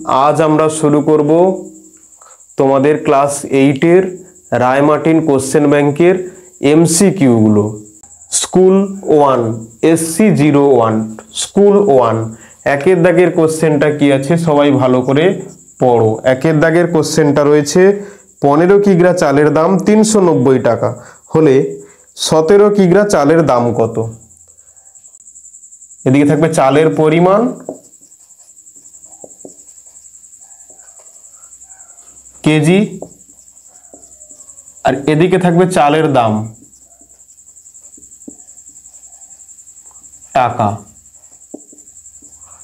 আজ আমরা শুরু করব তোমাদের ক্লাস 8 এর রায়মার্টিন কোশ্চেন ব্যাংকের এমসিকিউগুলো। স্কুল 1 SC01 স্কুল 1 একের দাগের কোশ্চেনটা কি আছে সবাই ভালো করে পড়ো। একের দাগের কোশ্চেনটা রয়েছে 15 কিগ্রা চালের দাম 390 টাকা হলে 17 কিগ্রা চালের দাম কত। এদিকে থাকবে চালের পরিমাণ, কেজি, আর এদিকে থাকবে চালের দাম টাকা।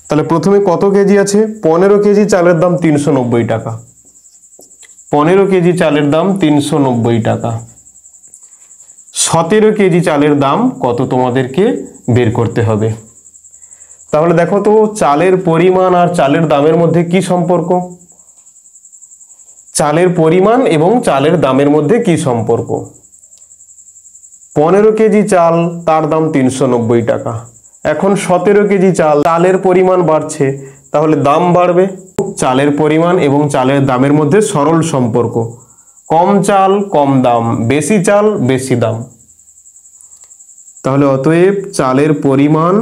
তাহলে প্রথমে কত কেজি আছে? 15 কেজি চালের দাম 390 টাকা। 15 কেজি চালের দাম 390 টাকা। 17 কেজি চালের দাম কত তোমাদেরকে বের করতে হবে। তাহলে দেখো তো চালের পরিমাণ আর চালের দামের মধ্যে কি সম্পর্ক। চালের পরিমাণ এবং চালের দামের মধ্যে কি সম্পর্ক। 15 কেজি চাল তার দাম 390 টাকা। এখন 17 কেজি চাল, চালের পরিমাণ বাড়ছে তাহলে দাম বাড়বে। চালের পরিমাণ এবং চালের দামের মধ্যে সরল সম্পর্ক, কম চাল কম দাম, বেশি চাল বেশি দাম। তাহলে অতএব চালের পরিমাণ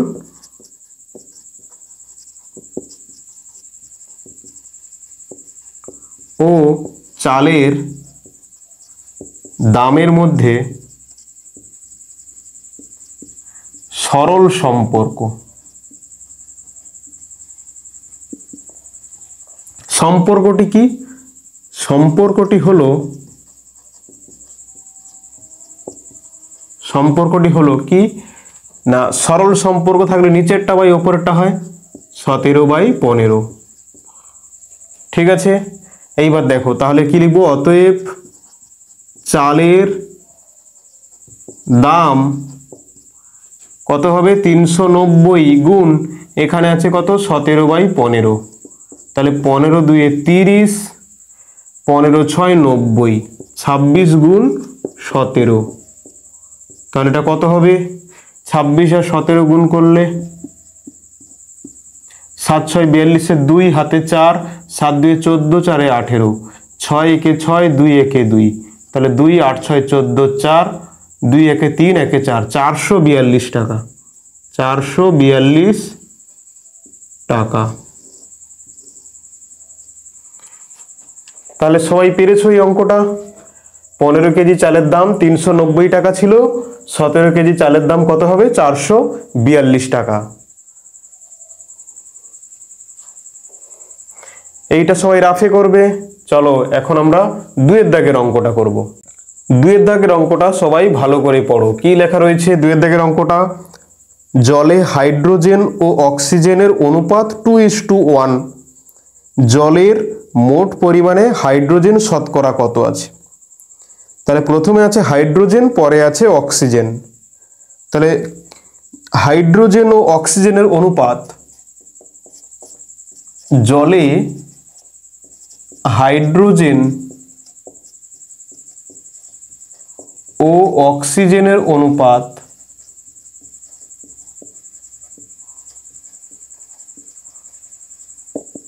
ও চালের দামের মধ্যে সরল সম্পর্ক। সম্পর্কটি কি? সম্পর্কটি হলো কি না, সরল সম্পর্ক থাকলে নিচেরটা বাই উপরেরটা হয় 17/15। ঠিক আছে, এইবার দেখো তাহলে কি লিখবো। অতএব চালের দাম কত হবে? 390 গুণ এখানে আছে কত? 17/15। তাহলে 15 2 30, 15 6 90, 26 গুণ 17। তাহলে এটা কত হবে? 26 আর 17 গুণ করলে 7 6 42, 2 হাতে 4, 7 2 14, 4 18, 6 1 6, 2 1 2, তাহলে 2 8 6 14, 4, 2 1 3, 1 4, 442 টাকা। 442 টাকা। তাহলে সবাই পেরেছো এই অঙ্কটা। 15 কেজি চালের দাম 390 টাকা ছিল, 17 কেজি চালের দাম কত হবে? 442 টাকা। এইটা সবাই রাফে করবে। চলো এখন আমরা 2 এর দাগের অঙ্কটা করব। 2 এর দাগের অঙ্কটা সবাই ভালো করে পড়ো। কি লেখা রয়েছে 2 এর দাগের অঙ্কটা? জলে হাইড্রোজেন ও অক্সিজেনের অনুপাত 2:1। জলের মোট পরিমাণে হাইড্রোজেন শতকরা কত আছে? তাহলে প্রথমে আছে হাইড্রোজেন, পরে আছে অক্সিজেন। তাহলে হাইড্রোজেন ও অক্সিজেনের অনুপাত, জলে হাইড্রোজেন ও অক্সিজেনের অনুপাত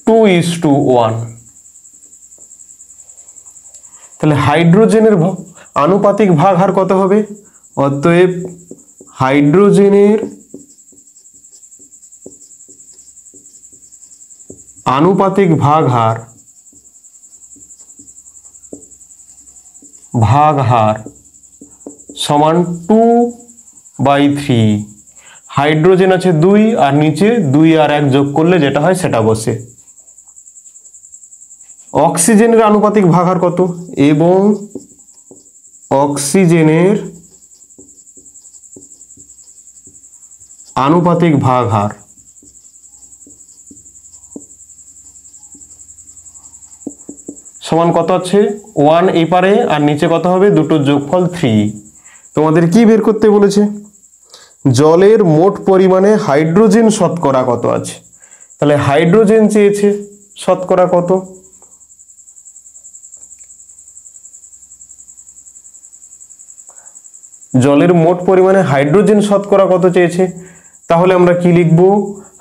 2:1। তাহলে হাইড্রোজেনের আনুপাতিক ভাগ হার কত হবে? অতএব হাইড্রোজেনের আনুপাতিক ভাগ হার সমান 2/3। হাইড্রোজেন আছে 2 আর নিচে 2 আর 1 যোগ করলে যেটা হয় সেটা বসে। অক্সিজেনের আনুপাতিক ভাগ হার কত? এবং অক্সিজেনের আনুপাতিক ভাগ হার সমান কত আছে? 1 এই পারে আর নিচে কত হবে? দুটোর যোগফল 3। তোমাদের কি বের করতে বলেছে? জলের মোট পরিমাণে হাইড্রোজেন শতকরা কত আছে। তাহলে হাইড্রোজেন চেয়েছে, শতকরা কত? জলের মোট পরিমাণে হাইড্রোজেন শতকরা কত চেয়েছে। তাহলে আমরা কি লিখব?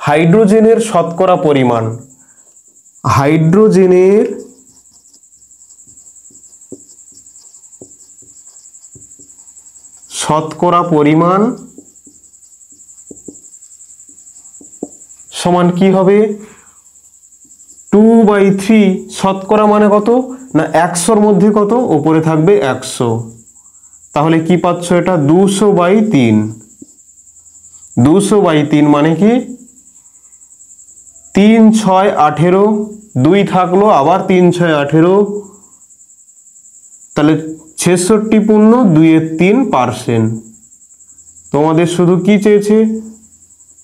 হাইড্রোজেনের শতকরা পরিমাণ হাইড্রোজেনের শতকরা পরিমাণ সমান কি হবে 2/3। শতকরা মানে কত না 100-র মধ্যে কত উপরে থাকবে 100, তাহলে কি পাচ্ছ এটা 200/3। 200/3 মানে কি 3 6 18, 2 থাকলো আবার 3 6 18, তাহলে 66.2/3%। তোমাদের শুধু কি চেয়েছে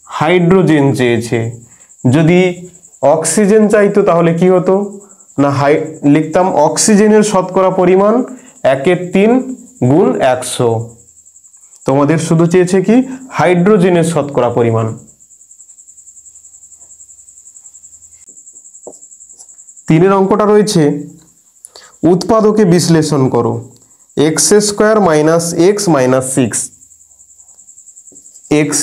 হাইড্রোজেন চেয়েছে। যদি অক্সিজেন চাইতো তাহলে কি হতো না লিখতাম অক্সিজেনের শতকরা পরিমাণ 1/3 গুণ 100। তোমাদের শুধু চেয়েছে কি হাইড্রোজেনের শতকরা পরিমাণ। 3 অঙ্কটা রয়েছে উৎপাদকে বিশ্লেষণ করো। x² - x - 6, x²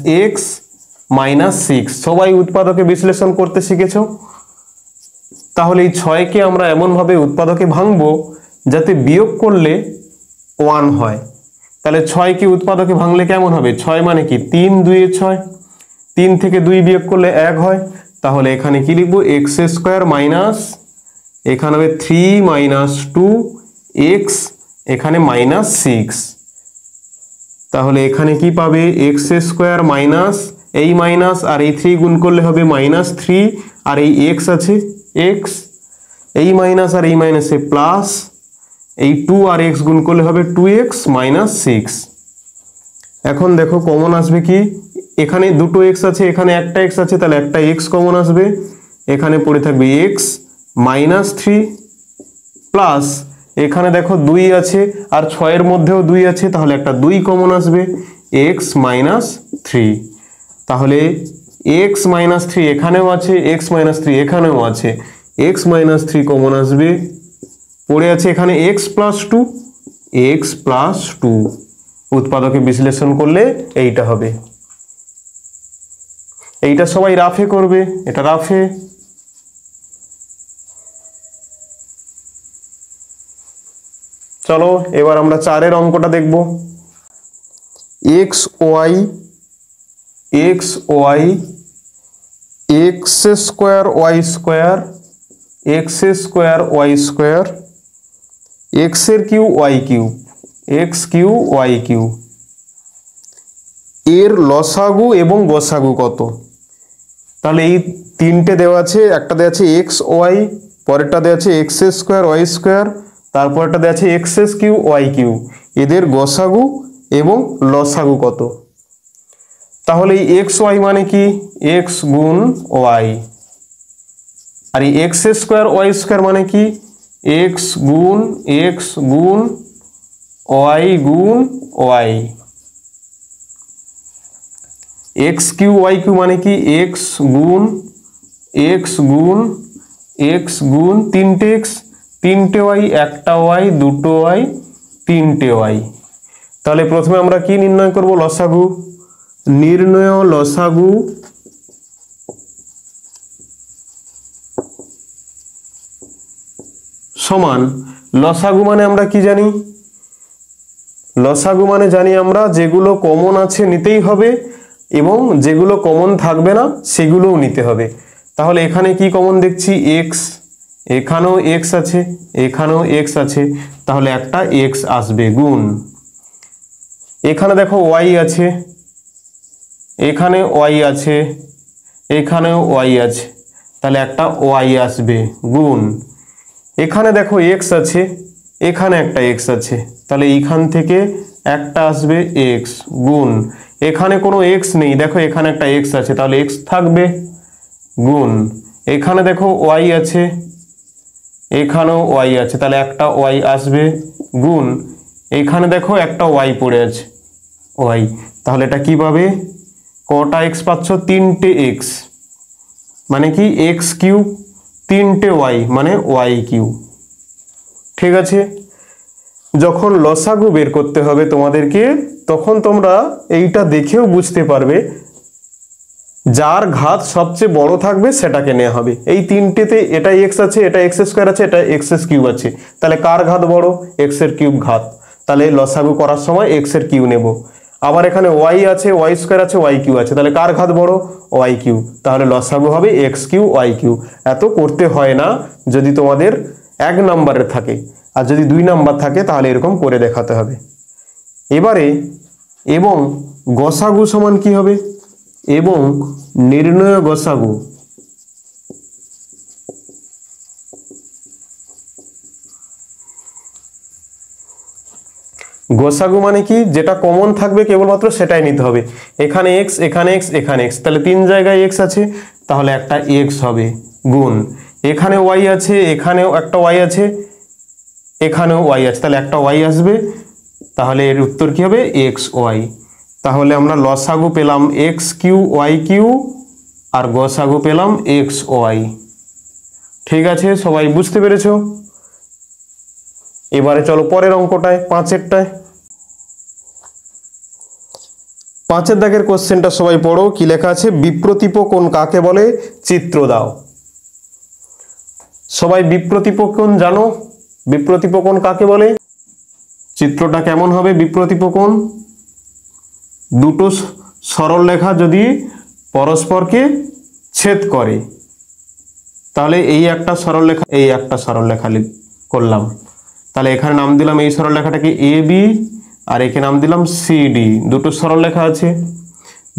- x - 6 সবাই উৎপাদকে বিশ্লেষণ করতে শিখেছো। তাহলে এই 6কে আমরা এমনভাবে উৎপাদকে ভাঙবো যাতে বিয়োগ করলে 1 হয়। তাহলে 6কে উৎপাদকে ভাঙলে কেমন হবে 6 মানে কি 3 2 6, 3 থেকে 2 বিয়োগ করলে 1 হয়। তাহলে এখানে কি লিখবো x² মাইনাস এখানে হবে 3 - 2x এখানে -6। তাহলে এখানে কি পাবে x² মাইনাস এই মাইনাস আর এই 3 গুণ করলে হবে -3 আর এই x আছে x, এই মাইনাস আর এই মাইনাসে প্লাস, এই 2 আর x গুণ করলে হবে 2x - 6। এখন দেখো কমন আসবে কি এখানে দুটো x আছে এখানে একটা x আছে, তাহলে একটা x কমন আসবে, এখানে পড়ে থাকবে x -3 প্লাস এখানে দেখো 2 আছে আর 6 এর মধ্যেও 2 আছে, তাহলে একটা 2 কমন আসবে x -3। তাহলে x -3 এখানেও আছে, x -3 এখানেও আছে, x -3 কমন আসবে, পড়ে আছে এখানে x + 2। উৎপাদকে বিশ্লেষণ করলে এইটা হবে। এইটা সবাই রাফে করবে, এটা রাফে। চলো এবার আমরা 4-এর অঙ্কটা দেখব। xy x² x এর কিউ y কিউ এর লসাগু এবং গসাগু কত। তাহলে এই তিনটে দেওয়া আছে, একটা দেওয়া আছে xy, পরেরটা দেওয়া আছে x² y², তারপরটা দেওয়া আছে x³ y³। এদের গসাগু এবং লসাগু কত। তাহলে এই xy মানে কি x গুণ y, আর এই x² y² মানে কি x গুণ y গুণ y। x³ y³ মানে কি x গুণ তিনটে x, তিনটে y, একটা y, দুটো y, তিনটে y। তাহলে প্রথমে আমরা কি নির্ণয় করব লসাগু। নির্ণয় লসাগু সমান লসাগু মানে আমরা কি জানি, লসাগু মানে জানি আমরা যেগুলো কমন আছে নিতেই হবে এবং যেগুলো কমন থাকবে না সেগুলোও নিতে হবে। তাহলে এখানে কি কমন দেখছি x, এখানেও x আছে, এখানেও x আছে, তাহলে একটা x আসবে গুণ। এখানে দেখো y আছে, এখানে y আছে, এখানেও y আছে, তাহলে একটা y আসবে গুণ। এখানে দেখো x আছে, এখানে একটা x আছে, তাহলে এইখান থেকে একটা আসবে x গুণ। এখানে কোনো x নেই, দেখো এখানে একটা x আছে, তাহলে x থাকবে গুণ। এখানে দেখো y আছে, এখানেও y আছে, তাহলে একটা y আসবে গুণ। এখানে দেখো একটা y পড়ে আছে y, তাহলে এটা কি পাবে কটা x পাচ্ছ তিনটে x, মানে কি x³ তিনটে y মানে y³। ঠিক আছে, যখন লসাগু বের করতে হবে তোমাদেরকে তখন তোমরা এইটা দেখেও বুঝতে পারবে যার ঘাত সবচেয়ে বড় থাকবে সেটাকে নেওয়া হবে। এই তিনটেতে এটা এক্স আছে, এটা এক্স স্কোয়ার আছে, এটা এক্স কিউব আছে, তাহলে কার ঘাত বড়? এক্স এর কিউব ঘাত, তাহলে লসাগু করার সময় এক্স এর কিউ নেব। আবার এখানে ওয়াই আছে, ওয়াই স্কোয়ার আছে, ওয়াই কিউ আছে, তাহলে কার ঘাত বড়? ওয়াই কিউ, তাহলে লসাগু হবে এক্স কিউ ওয়াই কিউ। এত করতে হয় না যদি তোমাদের 1 নম্বরের থাকে, আর যদি 2 নম্বর থাকে তাহলে এরকম করে দেখাতে হবে। এবারে এবং গসাগু সমান কি হবে? এবং নির্ণয় গসাগু, গোসাগু মানে কি? যেটা কমন থাকবে কেবলমাত্র সেটাই নিতে হবে। এখানে এক্স, এখানে এক্স, এখানে এক্স, তাহলে 3 জায়গায় এক্স আছে, তাহলে একটা এক্স হবে গুণ, এখানে ওয়াই আছে, এখানেও একটা ওয়াই আছে, এখানেও ওয়াই আছে, তাহলে একটা ওয়াই আসবে, তাহলে এর উত্তর কি হবে? X Y. তাহলে আমরা লসাগু পেলাম এক্স কিউ ওয়াই কিউ আর গসাগু পেলাম এক্স ওয়াই। ঠিক আছে, সবাই বুঝতে পেরেছো? এবারে চলো পরের অঙ্কটায়, 5এরটায়। 5 দাগের কোশ্চেনটা সবাই পড়ো, কি লেখা আছে? বিপ্রতীপ কোণ কাকে বলে? চিত্র দাও। সবাই বিপ্রতীপ কোণ জানো? বিপ্রতীপ কোণ কাকে বলে? চিত্রটা কেমন হবে? বিপ্রতীপ কোণ, দুটো সরল রেখা যদি পরস্পরকে ছেদ করে, তাহলে এই একটা সরল রেখা, এই একটা সরল রেখা করলাম, তাহলে এখানে নাম দিলাম এই সরল রেখাটাকে এ বি, আর এখানে নাম দিলাম সি ডি, দুটো সরল রেখা আছে।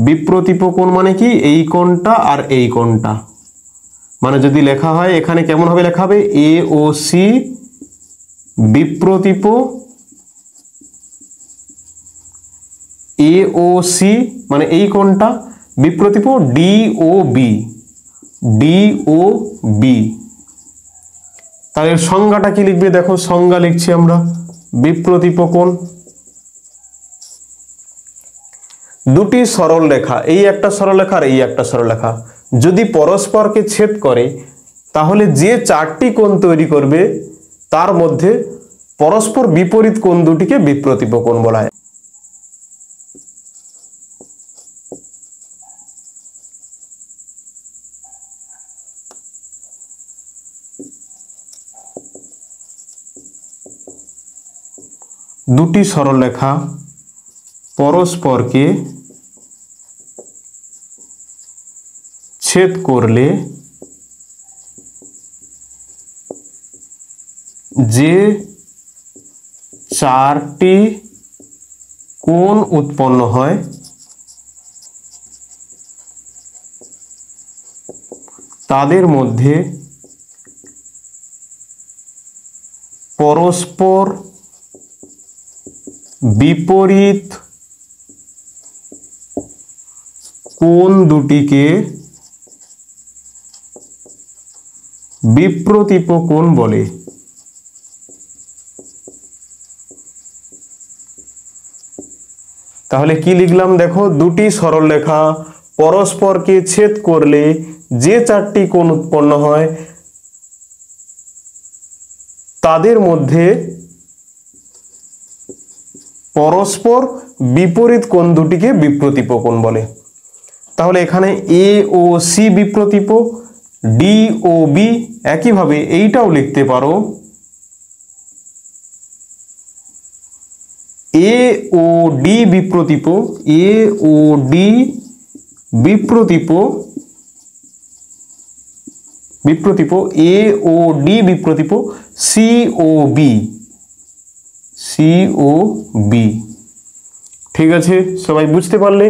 বিপ্রতীপ কোণ মানে কি? এই কোণটা আর এই কোণটা, মানে যদি লেখা হয় এখানে কেমন হবে? লেখা হবে এ ও সি বিপ্রতীপ, এ ও সি মানে এই কোণটা, বিপ্রতীপ ডি ও বি, ডি ও বি। তাহলে সংজ্ঞাটা কি লিখবে? দেখো সংজ্ঞা লিখছি আমরা, বিপ্রতীপ কোণ দুটি সরল রেখা, এই একটা সরল রেখা আর এই একটা সরল রেখা যদি পরস্পরকে ছেদ করে, তাহলে যে 4টি কোণ তৈরি করবে তার মধ্যে পরস্পর বিপরীত কোণ দুটিকে বিপ্রতীপ কোণ বলা হয়। দুটি সরলরেখা পরস্পরকে ছেদ করলে যে 4টি কোণ উৎপন্ন হয় তাদের মধ্যে পরস্পর বিপরীত কোণ দুটিকে বিপ্রতীপ কোণ বলে। তাহলে কি লিখলাম দেখো, দুটি সরলরেখা পরস্পরকে ছেদ করলে যে 4টি কোণ উৎপন্ন হয় তাদের মধ্যে পরস্পর বিপরীত কোণ দুটিকে বিপ্রতীপ কোণ বলে। তাহলে এখানে এ ও সি বিপ্রতীপ, ডি ও বি, একইভাবে এইটাও লিখতে পারো এ ও ডি বিপ্রতীপ, এ ও ডি বিপ্রতীপ, বিপ্রতীপ এ ও ডি বিপ্রতীপ সি ও বি, সি ও বি। ঠিক আছে, সবাই বুঝতে পারলে?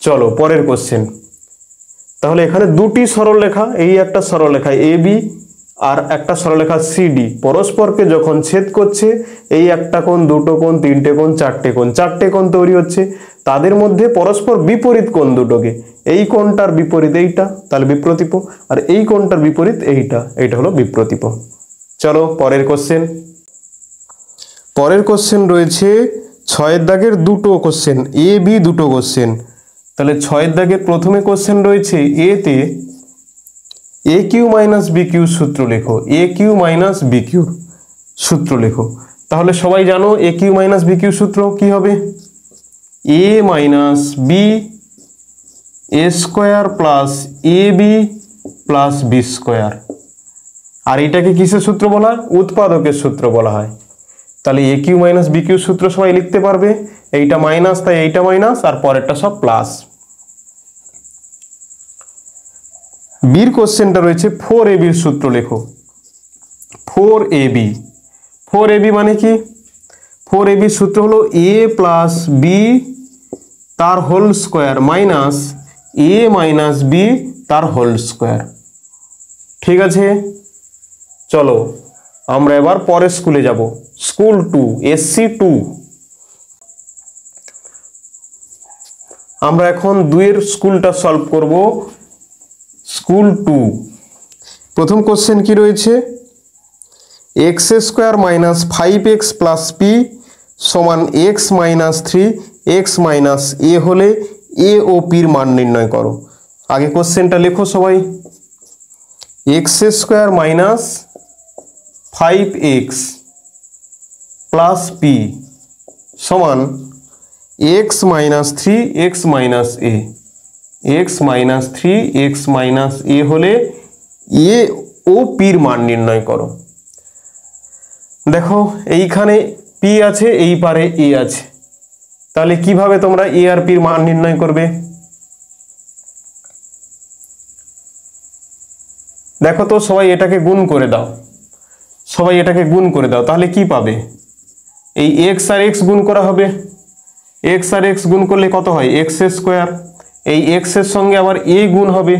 চলো পরের কোশ্চেন। তাহলে এখানে দুটি সরলরেখা, এই একটা সরলরেখা এ বি আর একটা সরলরেখা সিডি পরস্পরকে যখন ছেদ করছে, এই একটা কোণ, দুটো কোণ, তিনটে কোণ, চারটে কোণ তৈরি হচ্ছে, তাদের মধ্যে পরস্পর বিপরীত কোণ দুটোকে, এই কোণটার বিপরীত এইটা, তাহলে বিপ্রতীপ, আর এই কোণটার বিপরীত এইটা, এইটা হলো বিপ্রতীপ। চলো পরের কোশ্চেন। পরের কোশ্চেন রয়েছে 6 দাগের দুটো কোশ্চেন, এ বি দুটো কোশ্চেন। তাহলে 6 দাগের প্রথমে কোশ্চেন রয়েছে এ তে এ কিউ মাইনাস বি কিউ সূত্র লেখো, এ কিউ মাইনাস বি কিউ সূত্র লেখো। তাহলে সবাই জানো এ কিউ মাইনাস বি কিউ সূত্র কি হবে? এ minus B A square plus A B plus B square. আর এটাকে কিসের সূত্র বলা হয়? উৎপাদকের সূত্র বলা হয়। তাহলে এ কিউ মাইনাস বি কিউ সূত্র সবাই লিখতে পারবে। এইটা মাইনাস তাই এইটা মাইনাস, আর পরেরটা সব প্লাস। বির কোশ্চেনটা রয়েছে 4ab এর সূত্র লেখো। 4ab 4ab মানে কি? 4ab সূত্র হলো a প্লাস বি তার হোল স্কোয়ার মাইনাস এ মাইনাস বি তার হোল স্কোয়ার। ঠিক আছে, চলো আমরা এবার পরের স্কুলে যাব। School 2 SC 2। আমরা এখন 2 এর স্কুলটা সলভ করব। স্কুল 2 প্রথম কোশ্চেন কি রয়েছে? X square minus 5x plus P সমান এক্স মাইনাস 3x মাইনাস এ হলে এ ও পির মান নির্ণয় করো। আগে কোশ্চেনটা লেখো সবাই। X square minus 5x plus P সমান এক্স মাইনাস 3x মাইনাস এ। এক্স মাইনাস 3x মাইনাস এ হলে এ ও পির মান নির্ণয় করো। দেখো এইখানে পি আছে, এই পারে এ আছে, তাহলে কিভাবে তোমরা এ আর পির মান নির্ণয় করবে? দেখো তো সবাই এটাকে গুণ করে দাও, সবাই এটাকে গুণ করে দাও, তাহলে কি পাবে? এই এক্স আর এক্স গুণ করা হবে। এক্স আর এক্স গুণ করলে কত হয়? X square. এই এক্স এর সঙ্গে আবার এ গুণ হবে,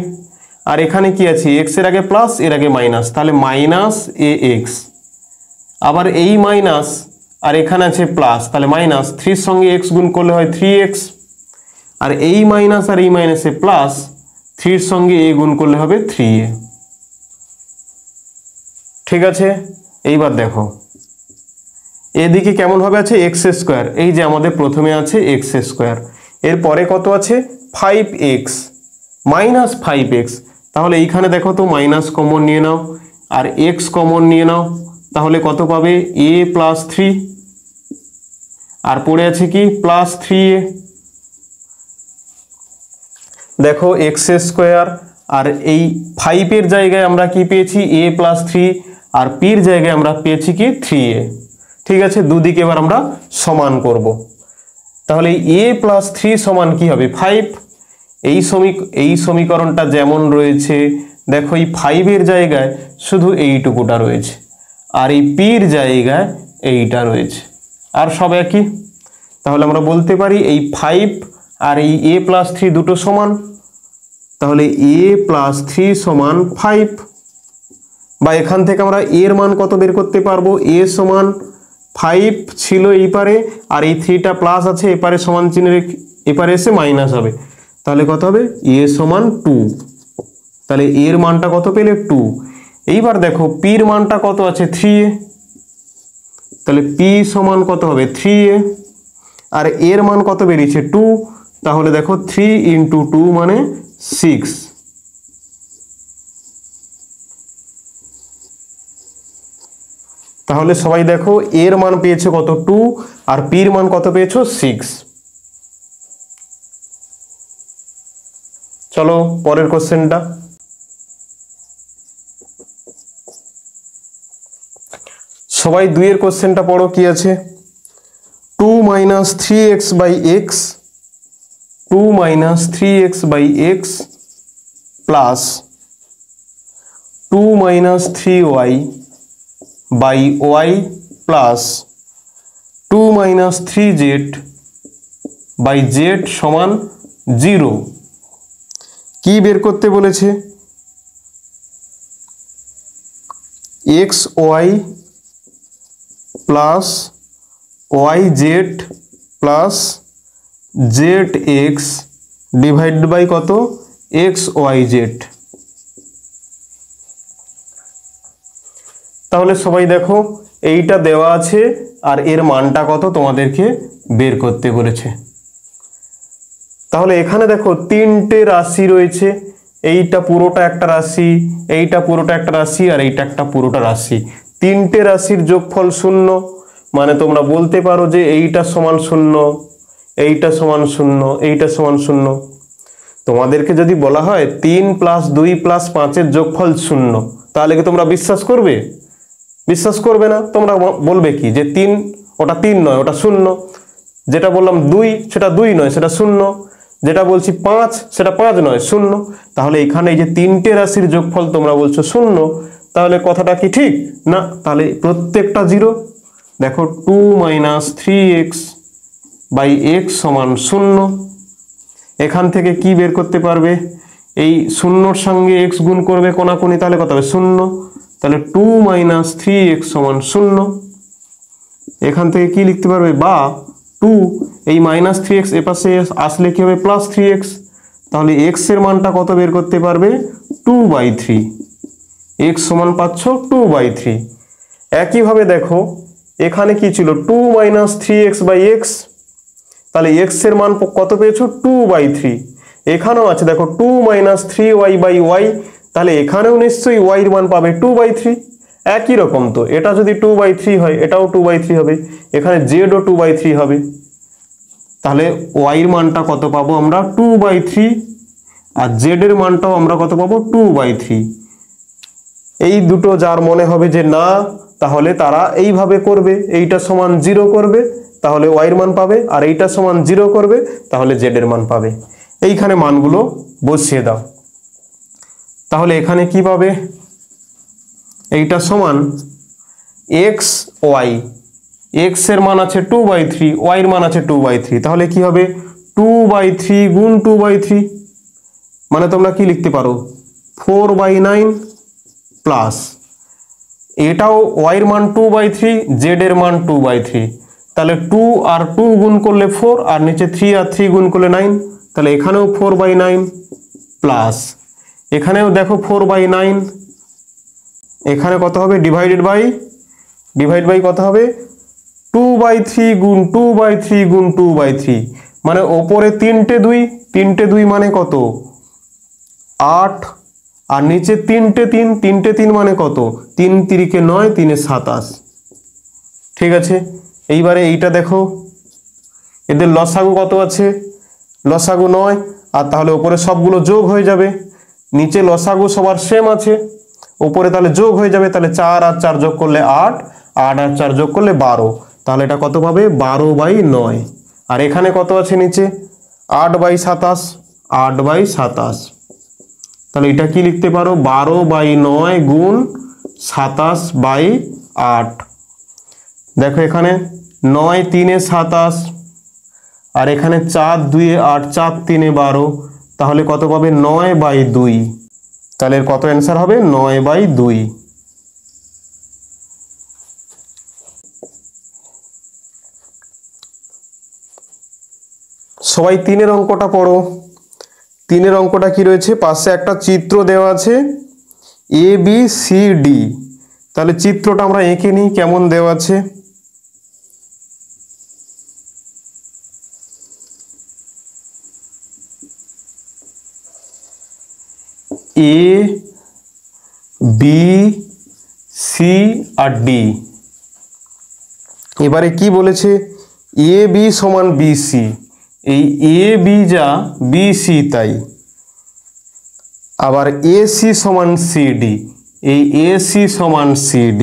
আর এখানে কি আছে? এক্স এর আগে প্লাস এর আগে মাইনাস, তাহলে মাইনাস এ এক্স। আবার এই মাইনাস আর এখানে আছে প্লাস, তাহলে মাইনাস 3 সঙ্গে এক্স গুণ করলে হয় 3x। আর এই মাইনাস আর এই মাইনাসে প্লাস 3 সঙ্গে এ গুণ করলে হবে 3a। ঠিক আছে, এইবার দেখো এদিকে কেমন হবে? আছে এক্স স্কোয়ার। এই যে আমাদের প্রথমে আছে এক্স স্কোয়ার, এর পরে কত আছে? 5x minus 5x। তাহলে এইখানে দেখো তো মাইনাস কমন নিয়ে নাও আর এক্স কমন নিয়ে নাও, তাহলে কত পাবে? a প্লাস 3, আর পড়ে আছে কি? Plus 3a। দেখো এক্স স্কোয়ার আর এই 5 এর জায়গায় আমরা কি পেয়েছি? a প্লাস 3, আর পির জায়গায় আমরা পেয়েছি কি? 3a। ঠিক আছে, দুদিকে এবার আমরা সমান করব। তাহলে a প্লাস 3 সমান কি হবে? 5। এই সমীকরণটা যেমন রয়েছে, দেখো এই 5 এর জায়গায় শুধু এইটুকুটা রয়েছে, আর এই পির জায়গায় এইটা রয়েছে, আর সব একই। তাহলে আমরা বলতে পারি এই 5 আর এই a প্লাস 3 দুটো সমান, তাহলে a প্লাস 3 সমান 5। বা এখান থেকে আমরা এর মান কত বের করতে পারবো? a সমান 5 ছিল এই পারে, আর এই 3টা প্লাস আছে এপারে সমান চিহ্নের এপারে এসে মাইনাস হবে, তাহলে কত হবে? a সমান 2। তাহলে এর মানটা কত পেলে? 2। এইবার দেখো পির মানটা কত আছে? 3a। তাহলে p সমান কত হবে? 3a। আর এর মান কত বেরিয়েছে? 2। তাহলে দেখো 3 × 2 মানে 6। তাহলে সবাই দেখো এর মান পেয়েছে কত? 2, আর পির মান কত পেয়েছো? 6। চলো পরের কোশ্চেনটা। সবাই 2 এর কোশ্চেনটা পড়ো, কি আছে? 2 minus 3x by x 2 minus 3x by x plus 2 minus 3y by y plus 2 minus 3z by z সমান 0। কি বের করতে বলেছে? X y plus y z plus z x divide by কত? X y z. তাহলে সবাই দেখো এইটা দেওয়া আছে, আর এর মানটা কত তোমাদেরকে বের করতে বলেছে। তাহলে এখানে দেখো 3টে রাশি রয়েছে, এইটা পুরোটা একটা রাশি, এইটা পুরোটা একটা রাশি, আর এইটা একটা পুরোটা রাশি। 3টে রাশির যোগফল 0, মানে তোমরা বলতে পারো যে এইটা সমান 0, এইটা সমান 0, এইটা সমান 0। তোমাদেরকে যদি বলা হয় 3 + 2 + 5 যোগফল 0, তাহলে কি তোমরা বিশ্বাস করবে? বিশ্বাস করবে না। তোমরা বলবে কি যে 3, ওটা 3 নয়, ওটা 0। যেটা বললাম 2, সেটা 2 নয়, সেটা 0। যেটা বলছি 5, সেটা 5 নয়, 0। তাহলে এখানে এই যে তিনটে রাশির যোগফল তোমরা বলছো 0, তাহলে কথাটা কি ঠিক না? তাহলে প্রত্যেকটা 0। দেখো 2 - 3x / x = 0। এখান থেকে কি বের করতে পারবে? এই 0-র সঙ্গে x গুণ করবে কোনাকুনি, তাহলে কত হবে? 0। তাহলে 2 - 3x = 0। এখান থেকে কি লিখতে পারবে? বা 2, এই -3x এপাশে আসলে কি হবে? +3x। তাহলে x এর মানটা কত বের করতে পারবে? 2/3। x সমান পাচ্ছ 2/3। একইভাবে দেখো এখানে কি ছিল? 2 - 3x/x। তাহলে x এর মান কত পেয়েছো? 2/3। এখানেও আছে দেখো 2 - 3y/y। তাহলে এখানেও নিশ্চয়ই y এর মান পাবে 2/3। একই রকম তো, এটা যদি 2/3 হয়, এটাও 2/3 হবে, এখানে z ও 2/3 হবে। তাহলে y এর মানটা কত পাবো আমরা? 2/3। আর z এর মানটাও আমরা কত পাবো? 2/3। এই দুটো যার মনে হবে যে না, তাহলে তারা এইভাবে করবে, এইটা সমান 0 করবে, তাহলে y এর মান পাবে, আর এইটা সমান 0 করবে, তাহলে z এর মান পাবে। এইখানে মানগুলো বসিয়ে দাও। তাহলে এখানে কি পাবে? এইটা সমান x y, x এর মান আছে 2/3, y এর মান আছে 2/3। তাহলে কি হবে? 2/3 গুণ 2/3, মানে তোমরা কি লিখতে পারো? 4/9 প্লাস এটাও y এর মান 2/3, z এর মান 2/3। তাহলে 2 আর 2 গুণ করলে 4, আর নিচে 3 আর 3 গুণ করলে 9। তাহলে এখানেও 4/9 প্লাস এখানেও দেখো 4/9। এখানে কত হবে? ডিভাইড বাই কত হবে? 2/3 গুণ 2/3 গুণ 2/3, মানে ওপরে 3টে 2, 3টে 2 মানে কত? 8, আর নিচে 3টে 3, 3টে 3 মানে কত? 3 × 3 = 9, 3 × 27। ঠিক আছে, এইবারে এইটা দেখো, এদের লসাগু কত আছে? লসাগু 9, আর তাহলে উপরে সবগুলো যোগ হয়ে যাবে। নিচে লসাগু সবার সেম আছে, উপরে তাহলে যোগ হয়ে যাবে। তাহলে 4 আর 4 যোগ করলে 8, 8 আর 4 যোগ করলে 12। তাহলে এটা কত পাবে? 12/9। আর এখানে কত আছে নিচে? 8/27, 8/27। তাহলে এটা কি লিখতে পারো? 12/9 গুণ 27/8। দেখো এখানে 9 × 3 = 27, আর এখানে 4 × 2 = 8, 4 × 3 = 12। তাহলে কত পাবে? 9/2। তাহলে এর কত অ্যান্সার হবে? 9/2। সবাই 3-এর অঙ্কটা পড়ো। 3-এর অঙ্কটা কি রয়েছে? পাশে একটা চিত্র দেওয়া আছে ABCD। তাহলে চিত্রটা আমরা এঁকে নিই, কেমন দেওয়া আছে। A B C R D। এবারে কি বলেছে? AB = BC, এই AB যা BC তাই। আবার AC = CD, এই AC = CD।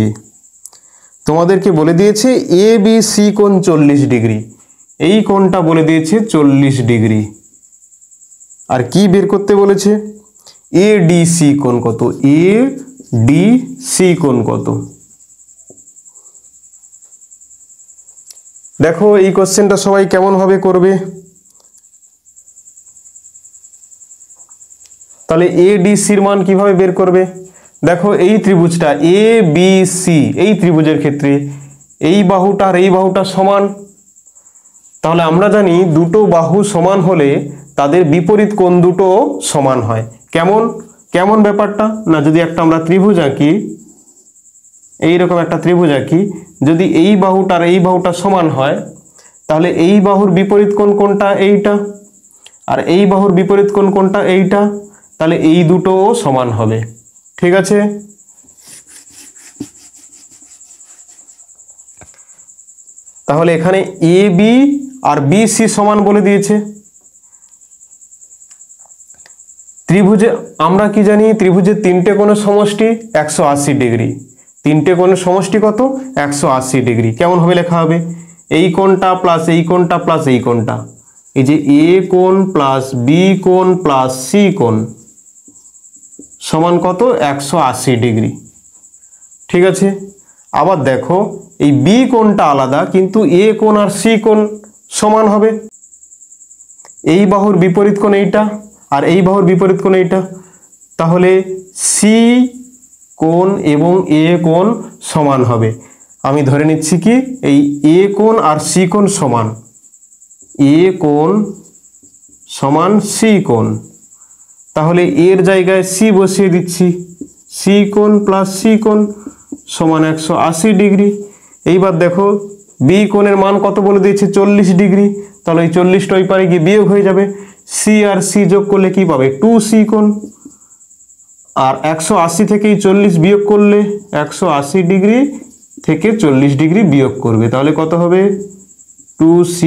তোমাদেরকে বলে দিয়েছে ABC কোণ 40 ডিগ্রি, এই কোণটা বলে দিয়েছে 40 ডিগ্রি। আর কি বের করতে বলেছে? ADC কোণ কত? ADC কোণ কত? দেখো এই কোশ্চেনটা সবাই কেমন ভাবে করবে। তাহলে ADC এর মান কিভাবে বের করবে? দেখো এই ত্রিভুজটা ABC, এই ত্রিভুজের ক্ষেত্রে এই বাহুটা আর এই বাহুটা সমান। তাহলে আমরা জানি দুটো বাহু সমান হলে তাদের বিপরীত কোণ দুটো সমান হয়। কেমন কেমন ব্যাপারটা? না, যদি একটা আমরা ত্রিভুজ আঁকি, এইরকম একটা ত্রিভুজ আঁকি, যদি এই বাহুটা আর এই বাহুটা সমান হয়, তাহলে এই বাহুর বিপরীত কোণ কোনটা? এইটা। আর এই বাহুর বিপরীত কোণ কোনটা? এইটা। তাহলে এই দুটোও সমান হবে। ঠিক আছে, তাহলে এখানে AB আর BC সমান বলে দিয়েছে। ত্রিভুজে আমরা কি জানি, ত্রিভুজের তিনটে কোণের সমষ্টি 180 ডিগ্রি। তিনটে কোণের সমষ্টি কত? 180 ডিগ্রি। কেমন হবে লেখা হবে? এই কোণটা প্লাস এই কোণটা প্লাস এই কোণটা, এই যে এ কোণ প্লাস বি কোণ প্লাস সি কোণ সমান কত? 180 ডিগ্রি। ঠিক আছে, আবার দেখো এই বি কোণটা আলাদা, কিন্তু এ কোণ আর সি কোণ সমান হবে। এই বাহুর বিপরীত কোণ এইটা আর এই বাহুর বিপরীত কোণ এইটা, তাহলে সি কোণ এবং এ কোণ সমান হবে। আমি ধরে নিচ্ছি কি এই এ কোণ আর সি কোণ সমান, এ কোণ সমান সি কোণ, তাহলে এর জায়গায় সি বসিয়ে দিচ্ছি, সি কোণ প্লাস সি কোণ সমান 180 ডিগ্রি। এইবার দেখো বি কোণের মান কত বলে দিয়েছে? 40 ডিগ্রি, তাহলে এই 40টা ওই পারে গিয়ে বিয়োগ হয়ে যাবে, সি আর সি যোগ করলে কি পাবে? 2c কোণ। আর 180 থেকেই 40 বিয়োগ করলে 180 ডিগ্রি থেকে 40 ডিগ্রি বিয়োগ করবে, তাহলে কত হবে? 2c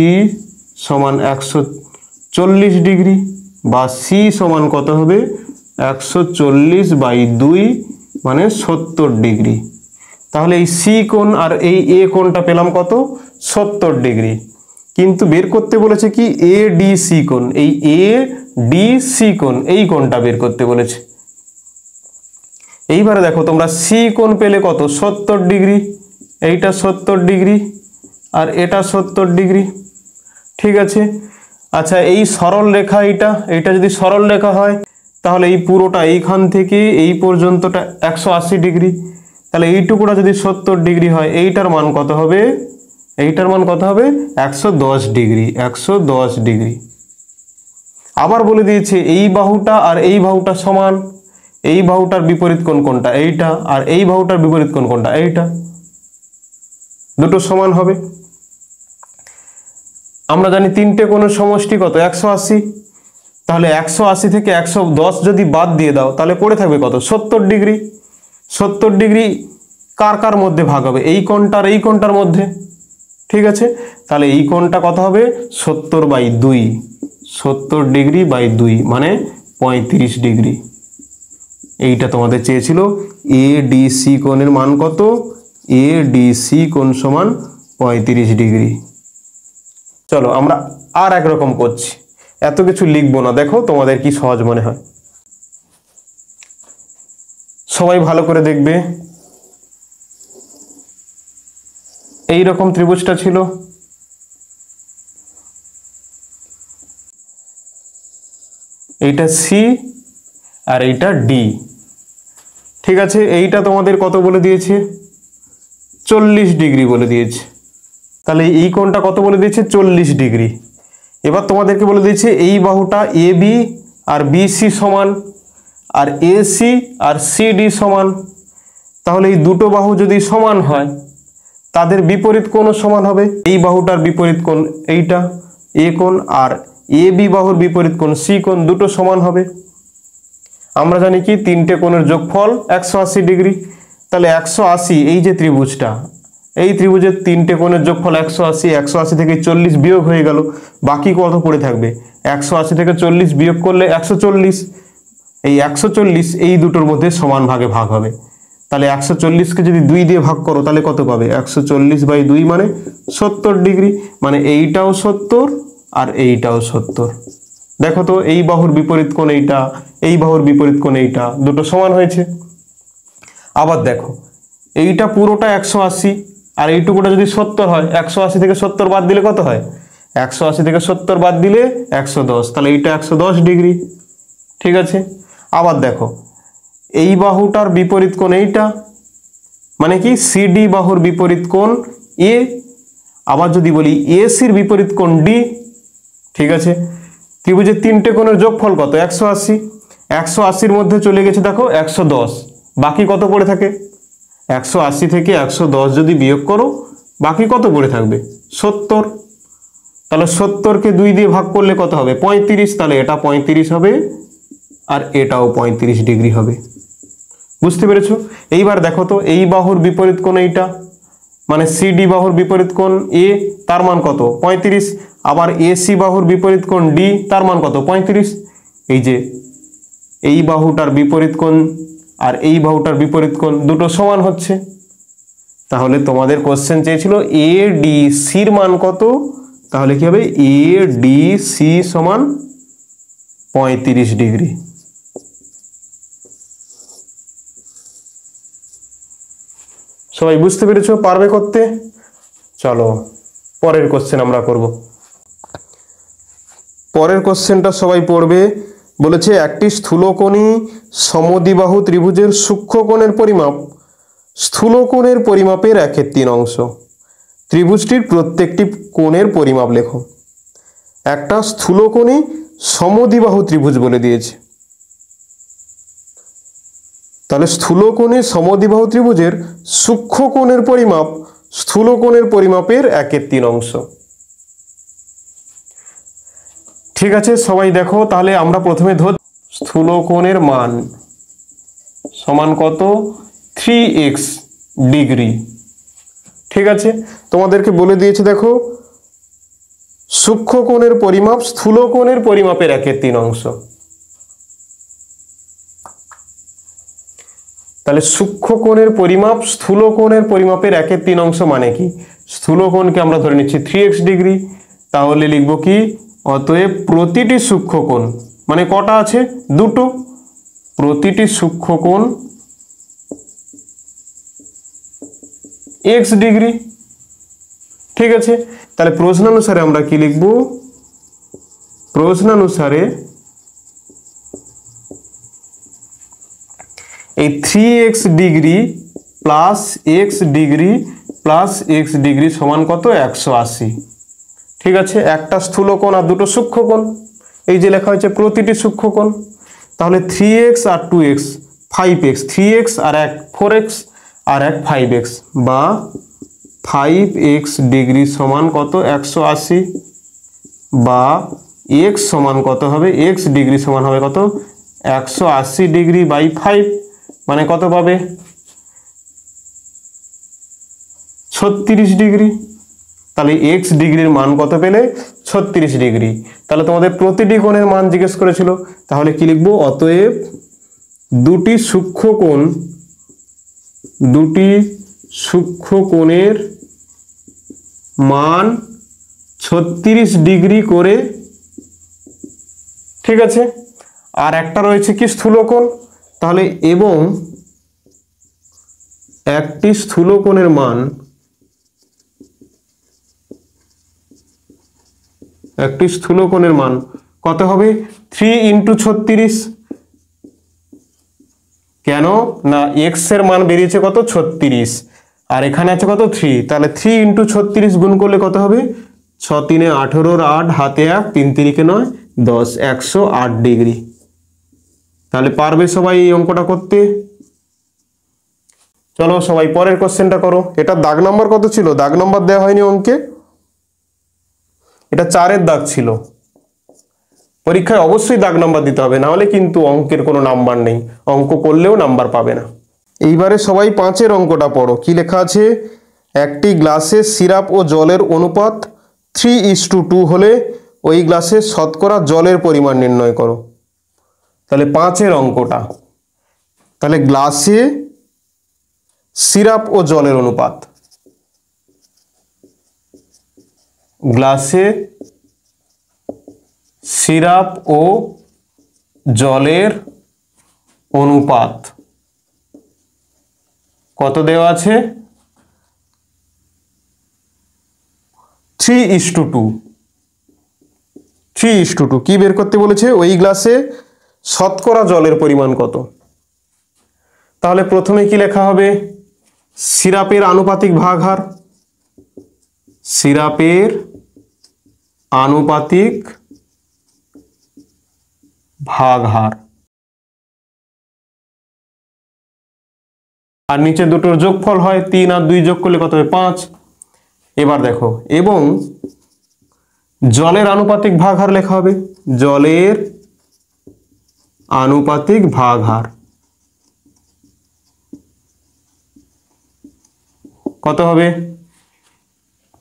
সমান 140 ডিগ্রি, বা c সমান কত হবে? 140/2 মানে 70 ডিগ্রি। তাহলে এই সি কোণ আর এই এ কোণটা পেলাম কত? 70 ডিগ্রি। কিন্তু বের করতে বলেছে কি এ ডি সি কোণ, এই এ ডি সি কোণ এই কোণটা বের করতে বলেছে। এইবারে দেখো তোমরা সি কোণ পেলে কত? 70 ডিগ্রি, এইটা 70 ডিগ্রি আর এটা 70 ডিগ্রি। ঠিক আছে, আচ্ছা এই সরল রেখা এইটা যদি সরল রেখা হয় তাহলে এই পুরোটা এইখান থেকে এই পর্যন্তটা 180 ডিগ্রি, তাহলে এইটুকুটা যদি 70 ডিগ্রি হয় এইটার মান কত হবে? এইটার মান কত হবে? 110 ডিগ্রি, 110 ডিগ্রি। আবার বলে দিয়েছে এই বাহুটা আর এই বাহুটা সমান, এই বাহুটার বিপরীত কোণ কোনটা? এইটা, আর এই বাহুটার বিপরীত কোণ কোনটা? এইটা, দুটো সমান হবে। আমরা জানি তিনটে কোণের সমষ্টি কত? 180, তাহলে 180 থেকে 110 যদি বাদ দিয়ে দাও তাহলে পড়ে থাকবে কত? 70 ডিগ্রি। 70 ডিগ্রি কার কার মধ্যে ভাগ হবে? এই কোণটার এই কোণটার মধ্যে। ঠিক আছে, তাহলে এই কোণটা কত হবে? 70/2, 70 ডিগ্রি বাই 2 মানে 35 ডিগ্রি। এইটা তোমাদের চেয়েছিল এ ডি সি কোণের মান কত? এ ডি সি কোণ সমান 35 ডিগ্রি। চলো আমরা আর একরকম করছি, এত কিছু লিখবো না, দেখো তোমাদের কি সহজ মনে হয়। সবাই ভালো করে দেখবে। এই রকম ত্রিভুজটা ছিল, এইটা সি আর এইটা ডি। ঠিক আছে, এইটা তোমাদের কত বলে দিয়েছে? 40 ডিগ্রি বলে দিয়েছে। তাহলে এই কোণটা কত বলে দিয়েছে? 40 ডিগ্রি। এবার তোমাদেরকে বলে দিয়েছে এই বাহুটা এ বি আর বি সি সমান, আর এ সি আর সি ডি সমান। তাহলে এই দুটো বাহু যদি সমান হয় তাদের বিপরীত কোণও সমান হবে। এই বাহুটার বিপরীত কোণ এইটা এ কোণ, আর এ বি বাহুর বিপরীত কোণ সি কোণ, দুটো সমান হবে। আমরা জানি কি তিনটে কোণের যোগফল 180 ডিগ্রি। তাহলে 180, এই যে ত্রিভুজটা, এই ত্রিভুজের তিনটে কোণের যোগফল 180, 180 থেকে 40 বিয়োগ হয়ে গেল, বাকি কত পড়ে থাকবে? 180 থেকে 40 বিয়োগ করলে 140, এই 140 এই দুটোর মধ্যে সমান ভাগে ভাগ হবে। তাহলে 140কে যদি 2 দিয়ে ভাগ করো তাহলে কত পাবে? 140/2 মানে 70 ডিগ্রি, মানে এইটাও 70 আর এইটাও 70। দেখো তো এই বাহুর বিপরীত কোণ এইটা, এই বাহুর বিপরীত কোণ এইটা, দুটো সমান হয়েছে। আবার দেখো এইটা পুরোটা 180 আর এইটুকুটা যদি 70 হয়, 180 থেকে 70 বাদ দিলে কত হয়? 180 থেকে 70 বাদ দিলে 110, তাহলে এইটা 110 ডিগ্রি। ঠিক আছে, আবার দেখো এই বাহুটার বিপরীত কোণ এইটা, মানে কি সিডি বাহুর বিপরীত কোণ এ, আবার যদি বলি এসির বিপরীত কোণ ডি। ঠিক আছে, ত্রিভুজের তিনটে কোণের যোগফল কত? 180। 180-র মধ্যে চলে গেছে দেখো 110, বাকি কত পড়ে থাকে? 180 থেকে 110 যদি বিয়োগ করো বাকি কত পড়ে থাকবে? 70। তাহলে 70কে 2 দিয়ে ভাগ করলে কত হবে? 35, তাহলে এটা 35 হবে আর এটাও 35 ডিগ্রি হবে। বুঝতে পেরেছো? এইবার দেখো তো এই বাহুর বিপরীত কোণ এইটা, মানে সিডি বাহুর বিপরীত কোণ এ, তার মান কত? 35। আবার এসি বাহুর বিপরীত কোণ ডি, তার মান কত? 35। এই যে এই বাহুটার বিপরীত কোণ আর এই বাহুটার বিপরীত কোণ দুটো সমান হচ্ছে। তাহলে তোমাদের কোশ্চেন চেয়েছিল এ ডি সির মান কত, তাহলে কি হবে এ ডি সি সমান 35 ডিগ্রি। সবাই বুঝতে পেরেছো, পারবে করতে? চলো পরের কোশ্চেন আমরা করব। পরের কোশ্চেনটা সবাই পড়বে। বলেছে একটি স্থূলকোণী সমদ্বিবাহু ত্রিভুজের সূক্ষ্মকোণের পরিমাপ স্থূলকোণের পরিমাপের 1/3 অংশ। ত্রিভুজটির প্রত্যেকটি কোণের পরিমাপ লেখো। একটা স্থূলকোণী সমদ্বিবাহু ত্রিভুজ বলে দিয়েছে। তাহলে স্থূলকোণী সমদ্বিবাহু ত্রিভুজের সূক্ষ্মকোণের পরিমাপ স্থূলকোণের পরিমাপের 1/3 অংশ। ঠিক আছে সবাই দেখো, তাহলে আমরা প্রথমে ধর স্থূলকোণের মান সমান কত, 3x ডিগ্রি। ঠিক আছে, তোমাদেরকে বলে দিয়েছে দেখো সূক্ষ্মকোণের পরিমাপ স্থূলকোণের পরিমাপের 1/3 অংশ। তাহলে সূক্ষ্মকোণের পরিমাপ স্থূলকোণের পরিমাপের 1/3 অংশ মানে কি, স্থূলকোণকে আমরা ধরে নিচ্ছি 3x ডিগ্রি, তাহলে লিখব কি, অতএব প্রতিটি সূক্ষ্মকোণ মানে কটা আছে, দুটো, প্রতিটি সূক্ষ্মকোণ x ডিগ্রি। ঠিক আছে, তাহলে প্রশ্নানুসারে আমরা কি লিখব, প্রশ্নানুসারে এই 3x degree plus x degree plus x degree সমান কত, 180। ঠিক আছে, একটা স্থূলকোণ আর দুটো সূক্ষ্মকোণ, এই যে লেখা হয়েছে প্রতিটি সূক্ষ্মকোণ। তাহলে 3x আর 2x 5x, 3x আর 1 4x আর 1 5x, বা 5x ডিগ্রি সমান কত, 180, বা x সমান কত হবে, x ডিগ্রি সমান হবে কত, 180 ডিগ্রি বাই 5, মানে কত পাবে, 36 ডিগ্রি। তাহলে x ডিগ্রির মান কত পেলে, 36 ডিগ্রি। তাহলে তোমাদের প্রতিটি কোণের মান জিজ্ঞেস করেছিল, তাহলে কি লিখবো, অতএব দুটি সূক্ষ্মকোণের মান 36 ডিগ্রি করে। ঠিক আছে, আর একটা রয়েছে কি, স্থূলকোণ। তাহলে এবং একটি স্থূলকোণের মান, একটি স্থূলকোণের মান কত হবে, 3 × 36। কেন না, x এর মান বেরিয়েছে কত, 36, আর এখানে আছে কত, 3, তাহলে 3 × 36 গুণ করলে কত হবে, 6 × 3 = 18, 8 হাতে 1, 3 × 3 = 9, 10, 108 ডিগ্রি। তাহলে পারবে সবাই এই অঙ্কটা করতে? চলো সবাই পরের কোশ্চেনটা করো। এটা দাগ নাম্বার কত ছিল, দাগ নাম্বার দেওয়া হয়নি অঙ্কে, এটা 4-এর দাগ ছিল। পরীক্ষায় অবশ্যই দাগ নাম্বার দিতে হবে, না হলে কিন্তু অঙ্কের কোনো নাম্বার নেই, অঙ্ক করলেও নাম্বার পাবে না। এইবারে সবাই 5-এর অঙ্কটা পড়ো। কি লেখা আছে, একটি গ্লাসে সিরাপ ও জলের অনুপাত 3:2 হলে ওই গ্লাসে শতকরা জলের পরিমাণ নির্ণয় করো। তাহলে 5-এর অঙ্কটা, তাহলে গ্লাসে সিরাপ ও জলের অনুপাত, গ্লাসে সিরাপ ও জলের অনুপাত কত দেওয়া আছে, 3:2। 3:2 কি বের করতে বলেছে, ওই গ্লাসে শতকরা জলের পরিমাণ কত। তাহলে প্রথমে কি লেখা হবে, সিরাপের আনুপাতিক ভাগহার, সিরাপের আনুপাতিক ভাগহার, আর নিচে দুটোর যোগফল হয়, 3 আর 2 যোগ করলে কত হবে, 5। এবার দেখো, এবং জলের আনুপাতিক ভাগহার লেখা হবে, জলের আনুপাতিক ভাগহার কত হবে,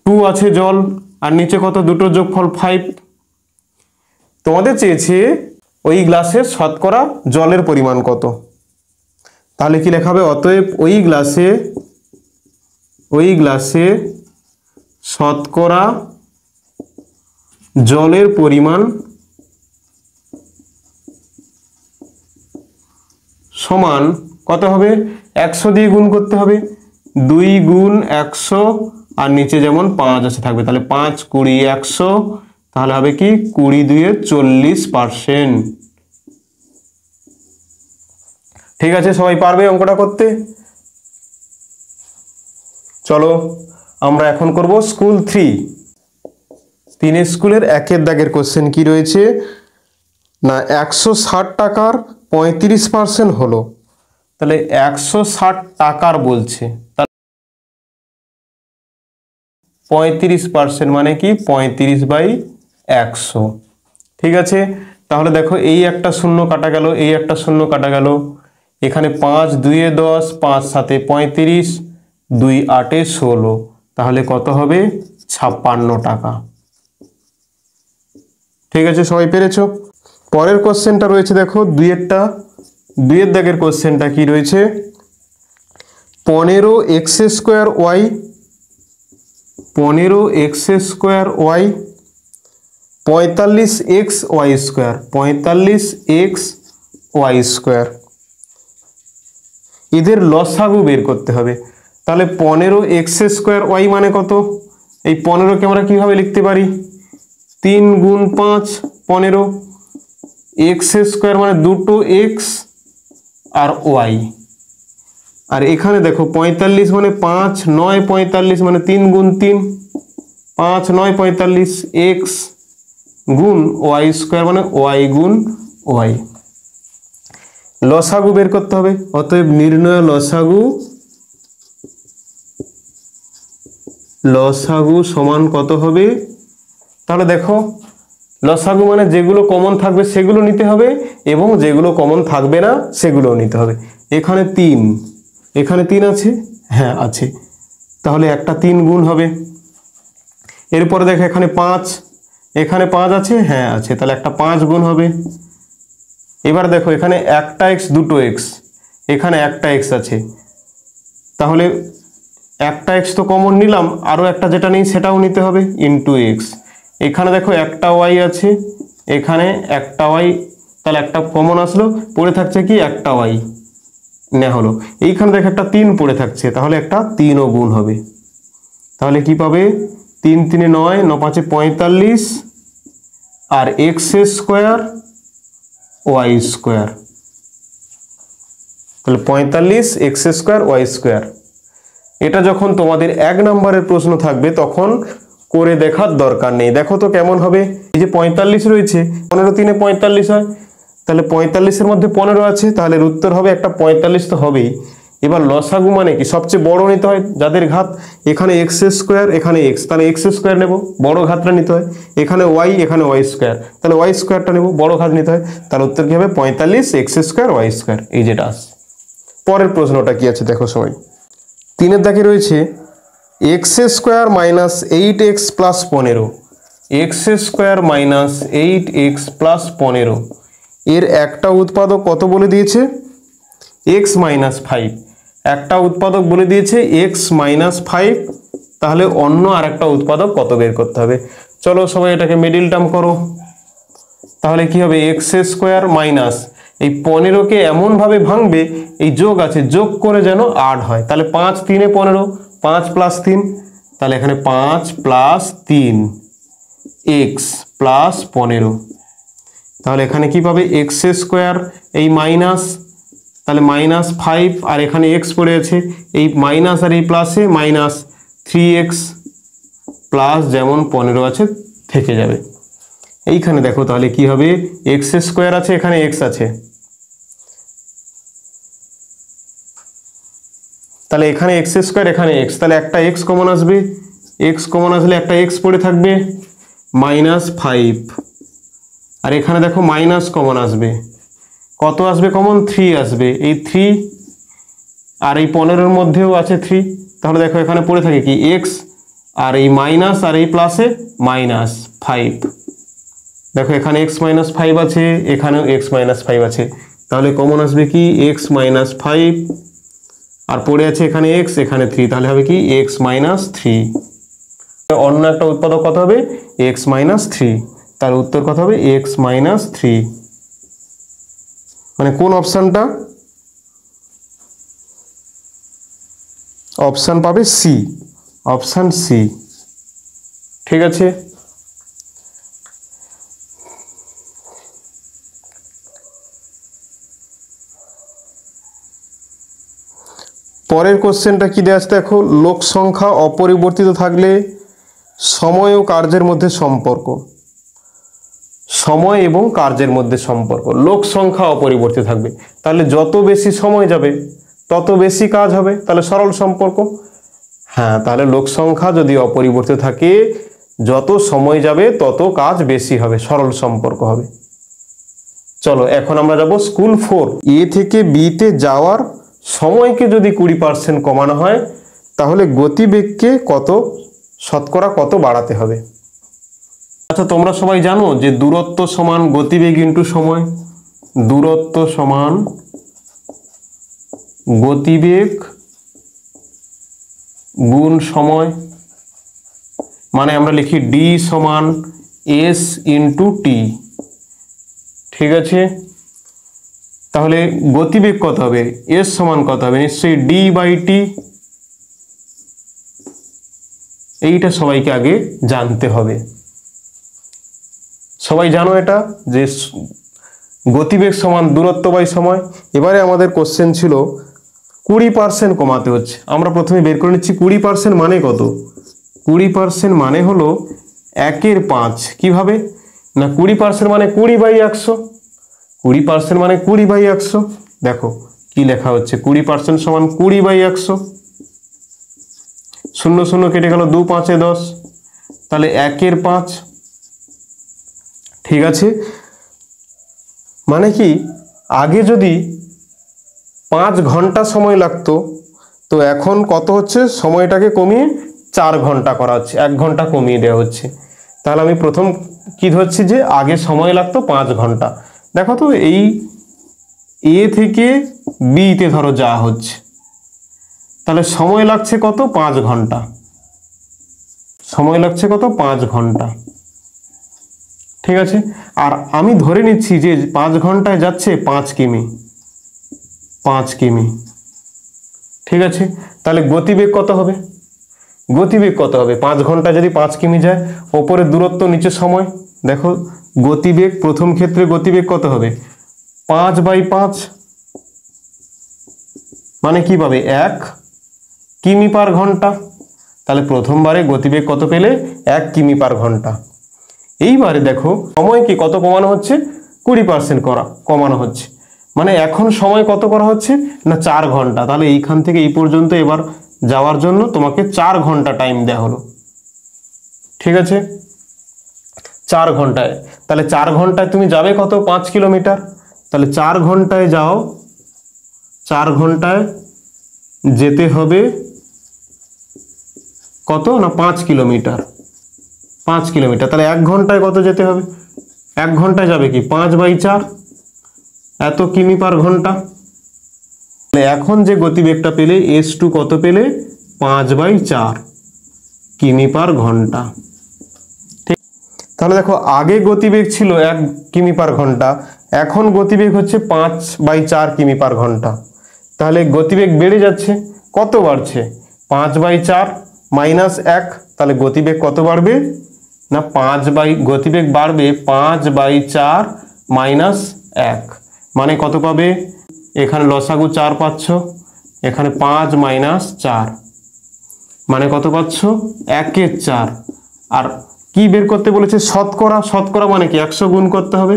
2 আছে জল, আর নিচে কত, দুটোর যোগফল 5। তোমাদের চেয়েছে ওই গ্লাসে শতকরা জলের পরিমাণ কত। তাহলে কি লেখা হবে, অতএব ওই গ্লাসে শতকরা জলের পরিমাণ সমান কত হবে, 100 দিয়ে গুণ করতে হবে, 2 গুণ 100 আর নিচে যেমন 5 আছে থাকবে, তাহলে 5 20 100, তাহলে হবে কি 20 2 40%। ঠিক আছে, সবাই পারবে অঙ্কটা করতে? চলো আমরা এখন করব স্কুল 3 স্কুলের 1 দাগের কোশ্চেন কি রয়েছে না, 160 টাকার 35% হলো। তাহলে 160 টাকার বলছে, 35% মানে কি 35/100। ঠিক আছে, তাহলে দেখো এই একটা শূন্য কাটা গেল, এই একটা শূন্য কাটা গেল, এখানে 5 2 10, 5 7 35, 2 8 16, তাহলে কত হবে 56 টাকা। ঠিক আছে, সবাই পেরেছো? পরের কোশ্চেনটা রয়েছে দেখো দুইয়ের দাগের কোশ্চেনটা কি রয়েছে, 15x² y 45xy² এদের লসাগু বের করতে হবে। তাহলে 15x² মানে কত, এই 15কে আমরা কিভাবে লিখতে পারি, 3 গুণ 5 15, x² মানে দুটো x আর y, আর এখানে দেখো 45 মানে 5 9 45 মানে 3 গুণ 3, 5 9 45, x গুণ y² মানে y গুণ y। লসাগু বের করতে হবে, অতএব নির্ণয় লসাগু সমান কত হবে। তাহলে দেখো লসাগু মানে যেগুলো কমন থাকবে সেগুলো নিতে হবে এবং যেগুলো কমন থাকবে না সেগুলোও নিতে হবে। এখানে 3 আছে, হ্যাঁ আছে, তাহলে একটা 3 গুণ হবে। এরপরে দেখো এখানে 5 আছে, হ্যাঁ আছে, তাহলে একটা 5 গুণ হবে। এবার দেখো এখানে একটা x দুটো x, এখানে একটা x আছে, তাহলে একটা x তো কমন নিলাম, আরও একটা যেটা নেই সেটাও নিতে হবে, ইন্টু x। এখানে দেখো একটা y আছে, এখানে একটা y, তাহলে একটা কমন আসলো, পড়ে থাকছে কি একটা y নেওয়া হলো। এইখানে দেখো একটা 3 পড়ে থাকছে, তাহলে একটা 3ও গুণ হবে। তাহলে কি পাবে, 3 3 9 9 5 45 আর x² y², তাহলে 45 x² y²। এটা যখন তোমাদের 1 নম্বরের প্রশ্ন থাকবে তখন করে দেখার দরকার নেই। দেখো তো কেমন হবে, এই যে 45 রয়েছে, 15 3 45 হয়, তাহলে 45-এর মধ্যে 15 আছে, তাহলে উত্তর হবে একটা 45 তো হবেই। এবার লসাগু মানে কি, সবচেয়ে বড় নিতে হয় যাদের ঘাত, এখানে x², এখানে x, তাহলে x² নেব, বড় ঘাতটা নিতে হয়, এখানে y, এখানে y², তাহলে y²টা নেব, বড় ঘাত নিতে হয়, তাহলে উত্তর কি হবে 45 x² y², এই যেটা আসে। পরের প্রশ্নটা কি আছে দেখো সবাই, 3 দাগে রয়েছে x² minus 8x plus 15, x² minus 8x plus 15 এর একটা উৎপাদক কত বলে দিয়েছে, x মাইনাস 5, একটা উৎপাদক বলে দিয়েছে x মাইনাস 5, তাহলে অন্য আর একটা উৎপাদক কত বের করতে হবে। চলো সবাই এটাকে মিডিল টার্ম করো, তাহলে কি হবে x² মাইনাস এই 15কে এমনভাবে ভাঙবে, এই যোগ আছে, যোগ করে যেন 8 হয়, তাহলে 5 3 15, 5 প্লাস 3, তাহলে এখানে 5 প্লাস 3 x প্লাস 15, তাহলে এখানে কি পাবে x² এই মাইনাস, তাহলে মাইনাস 5 আর এখানে x পড়ে আছে, এই মাইনাস আর এই প্লাসে মাইনাস 3x প্লাস যেমন 15 আছে থেকে যাবে। এইখানে দেখো তাহলে কি হবে, x² আছে, এখানে x আছে, তাহলে এখানে x², এখানে x, তাহলে একটা x কমন আসবে, x কমন আসলে একটা x পড়ে থাকবে, মাইনাস 5, আর এখানে দেখো মাইনাস কমন আসবে, কত আসবে কমন, 3 আসবে, এই 3 আর এই 15-এর মধ্যেও আছে 3, তাহলে দেখো এখানে পড়ে থাকে কি x আর এই মাইনাস আর এই প্লাসে মাইনাস 5, দেখো এখানে x-5 আছে, এখানেও x-5 আছে, তাহলে কমন আসবে কি x-5, আর পড়ে আছে এখানে x, এখানে 3, তাহলে হবে কি x-3। অন্য একটা উৎপাদক কত হবে x-3, তার উত্তর কত হবে x-3। মানে কোন অপশনটা? অপশন পাবে সি, অপশন সি। ঠিক আছে, পরের কোশ্চেনটা কি দেওয়া আছে দেখো, লোক সংখ্যা অপরিবর্তিত থাকলে সময় ও কার্যের মধ্যে সম্পর্ক। সময় এবং কার্যের মধ্যে সম্পর্ক, লোক সংখ্যা অপরিবর্তিত থাকবে, তাহলে যত বেশি সময় যাবে তত বেশি কাজ হবে, তাহলে সরল সম্পর্ক। হ্যাঁ, তাহলে লোক সংখ্যা যদি অপরিবর্তিত থাকে, যত সময় যাবে তত কাজ বেশি হবে, সরল সম্পর্ক হবে। চলো এখন আমরা যাব স্কুল 4। এ থেকে বিতে যাওয়ার সময়কে যদি 20% কমানো হয়, তাহলে গতিবেগকে শতকরা কত বাড়াতে হবে? আচ্ছা, তোমরা সবাই জানো যে দূরত্ব সমান গতিবেগ ইন্টু সময়। দূরত্ব সমান গতিবেগ গুণ সময়, মানে আমরা লিখি ডি সমান এস ইন্টু টি। ঠিক আছে, তাহলে গতিবেগ কত হবে, এস সমান কত হবে, নিশ্চয়ই ডি বাই টি। এইটা সবাইকে আগে জানতে হবে। সবাই জানো এটা যে গতিবেগ সমান দূরত্ব বাই সময়। এবারে আমাদের কোশ্চেন ছিল 20% কমাতে হচ্ছে। আমরা প্রথমে বের করে নিচ্ছি 20% মানে কত। 20% মানে হলো 1/5। কিভাবে না, 20% মানে 20/100। 20% মানে 20/100। দেখো কি লেখা হচ্ছে, 20% সমান 20/100। 0 0 কেটে গেল, 2 5 10, তাহলে 1/5। ঠিক আছে, মানে কি আগে যদি 5 ঘন্টা সময় লাগতো, তো এখন কত হচ্ছে, সময়টাকে কমিয়ে 4 ঘন্টা করা হচ্ছে, 1 ঘন্টা কমিয়ে দেওয়া হচ্ছে। তাহলে আমি প্রথম কি ধরছি যে আগে সময় লাগতো 5 ঘন্টা। দেখো তো এই এ থেকে বিতে ধরো যাওয়া হচ্ছে, তাহলে সময় লাগছে কত, 5 ঘন্টা। সময় লাগছে কত, 5 ঘন্টা। ঠিক আছে, আর আমি ধরে নিচ্ছি যে 5 ঘন্টায় যাচ্ছে 5 কিমি। 5 কিমি। ঠিক আছে, তাহলে গতিবেগ কত হবে, গতিবেগ কত হবে, 5 ঘন্টা যদি 5 কিমি যায়, ওপরে দূরত্ব নিচে সময়। দেখো গতিবেগ, প্রথম ক্ষেত্রে গতিবেগ কত হবে, 5/5, মানে কি পাবে 1 কিমি পার ঘন্টা। তাহলে প্রথমবারে গতিবেগ কত পেলে, 1 কিমি পার ঘন্টা। এইবারে দেখো সময়কে কত কমানো হচ্ছে, 20% কমানো হচ্ছে, মানে এখন সময় কত করা হচ্ছে না 4 ঘন্টা। তাহলে এইখান থেকে এই পর্যন্ত এবার যাওয়ার জন্য তোমাকে 4 ঘন্টা টাইম দেওয়া হলো। ঠিক আছে, 4 ঘন্টায়, তাহলে 4 ঘন্টায় তুমি যাবে কত, 5 কিলোমিটার। তাহলে 4 ঘন্টায় যাও, 4 ঘন্টায় যেতে হবে কত না 5 কিলোমিটার। 5 কিলোমিটার, তাহলে 1 ঘন্টায় কত যেতে হবে, 1 ঘন্টায় যাবে কি 5/4, এত কিমি পার ঘন্টা। এখন যে গতিবেগটা পেলে s2 কত পেলে, 5/4 কিমি পার ঘন্টা। ঠিক, তাহলে দেখো আগে গতিবেগ ছিল 1 কিমি পার ঘন্টা, এখন গতিবেগ হচ্ছে 5/4 কিমি পার ঘন্টা। তাহলে গতিবেগ বেড়ে যাচ্ছে, কত বাড়ছে, 5/4 মাইনাস 1, তাহলে গতিবেগ কত বাড়বে না গতিবেগ বাড়বে 5/4 মাইনাস 1, মানে কত পাবে, এখানে লসাগু 4 পাচ্ছ, এখানে 5 মাইনাস 4, মানে কত পাচ্ছ 1/4। আর কি বের করতে বলেছে, শতকরা। শতকরা মানে কি 100 গুণ করতে হবে,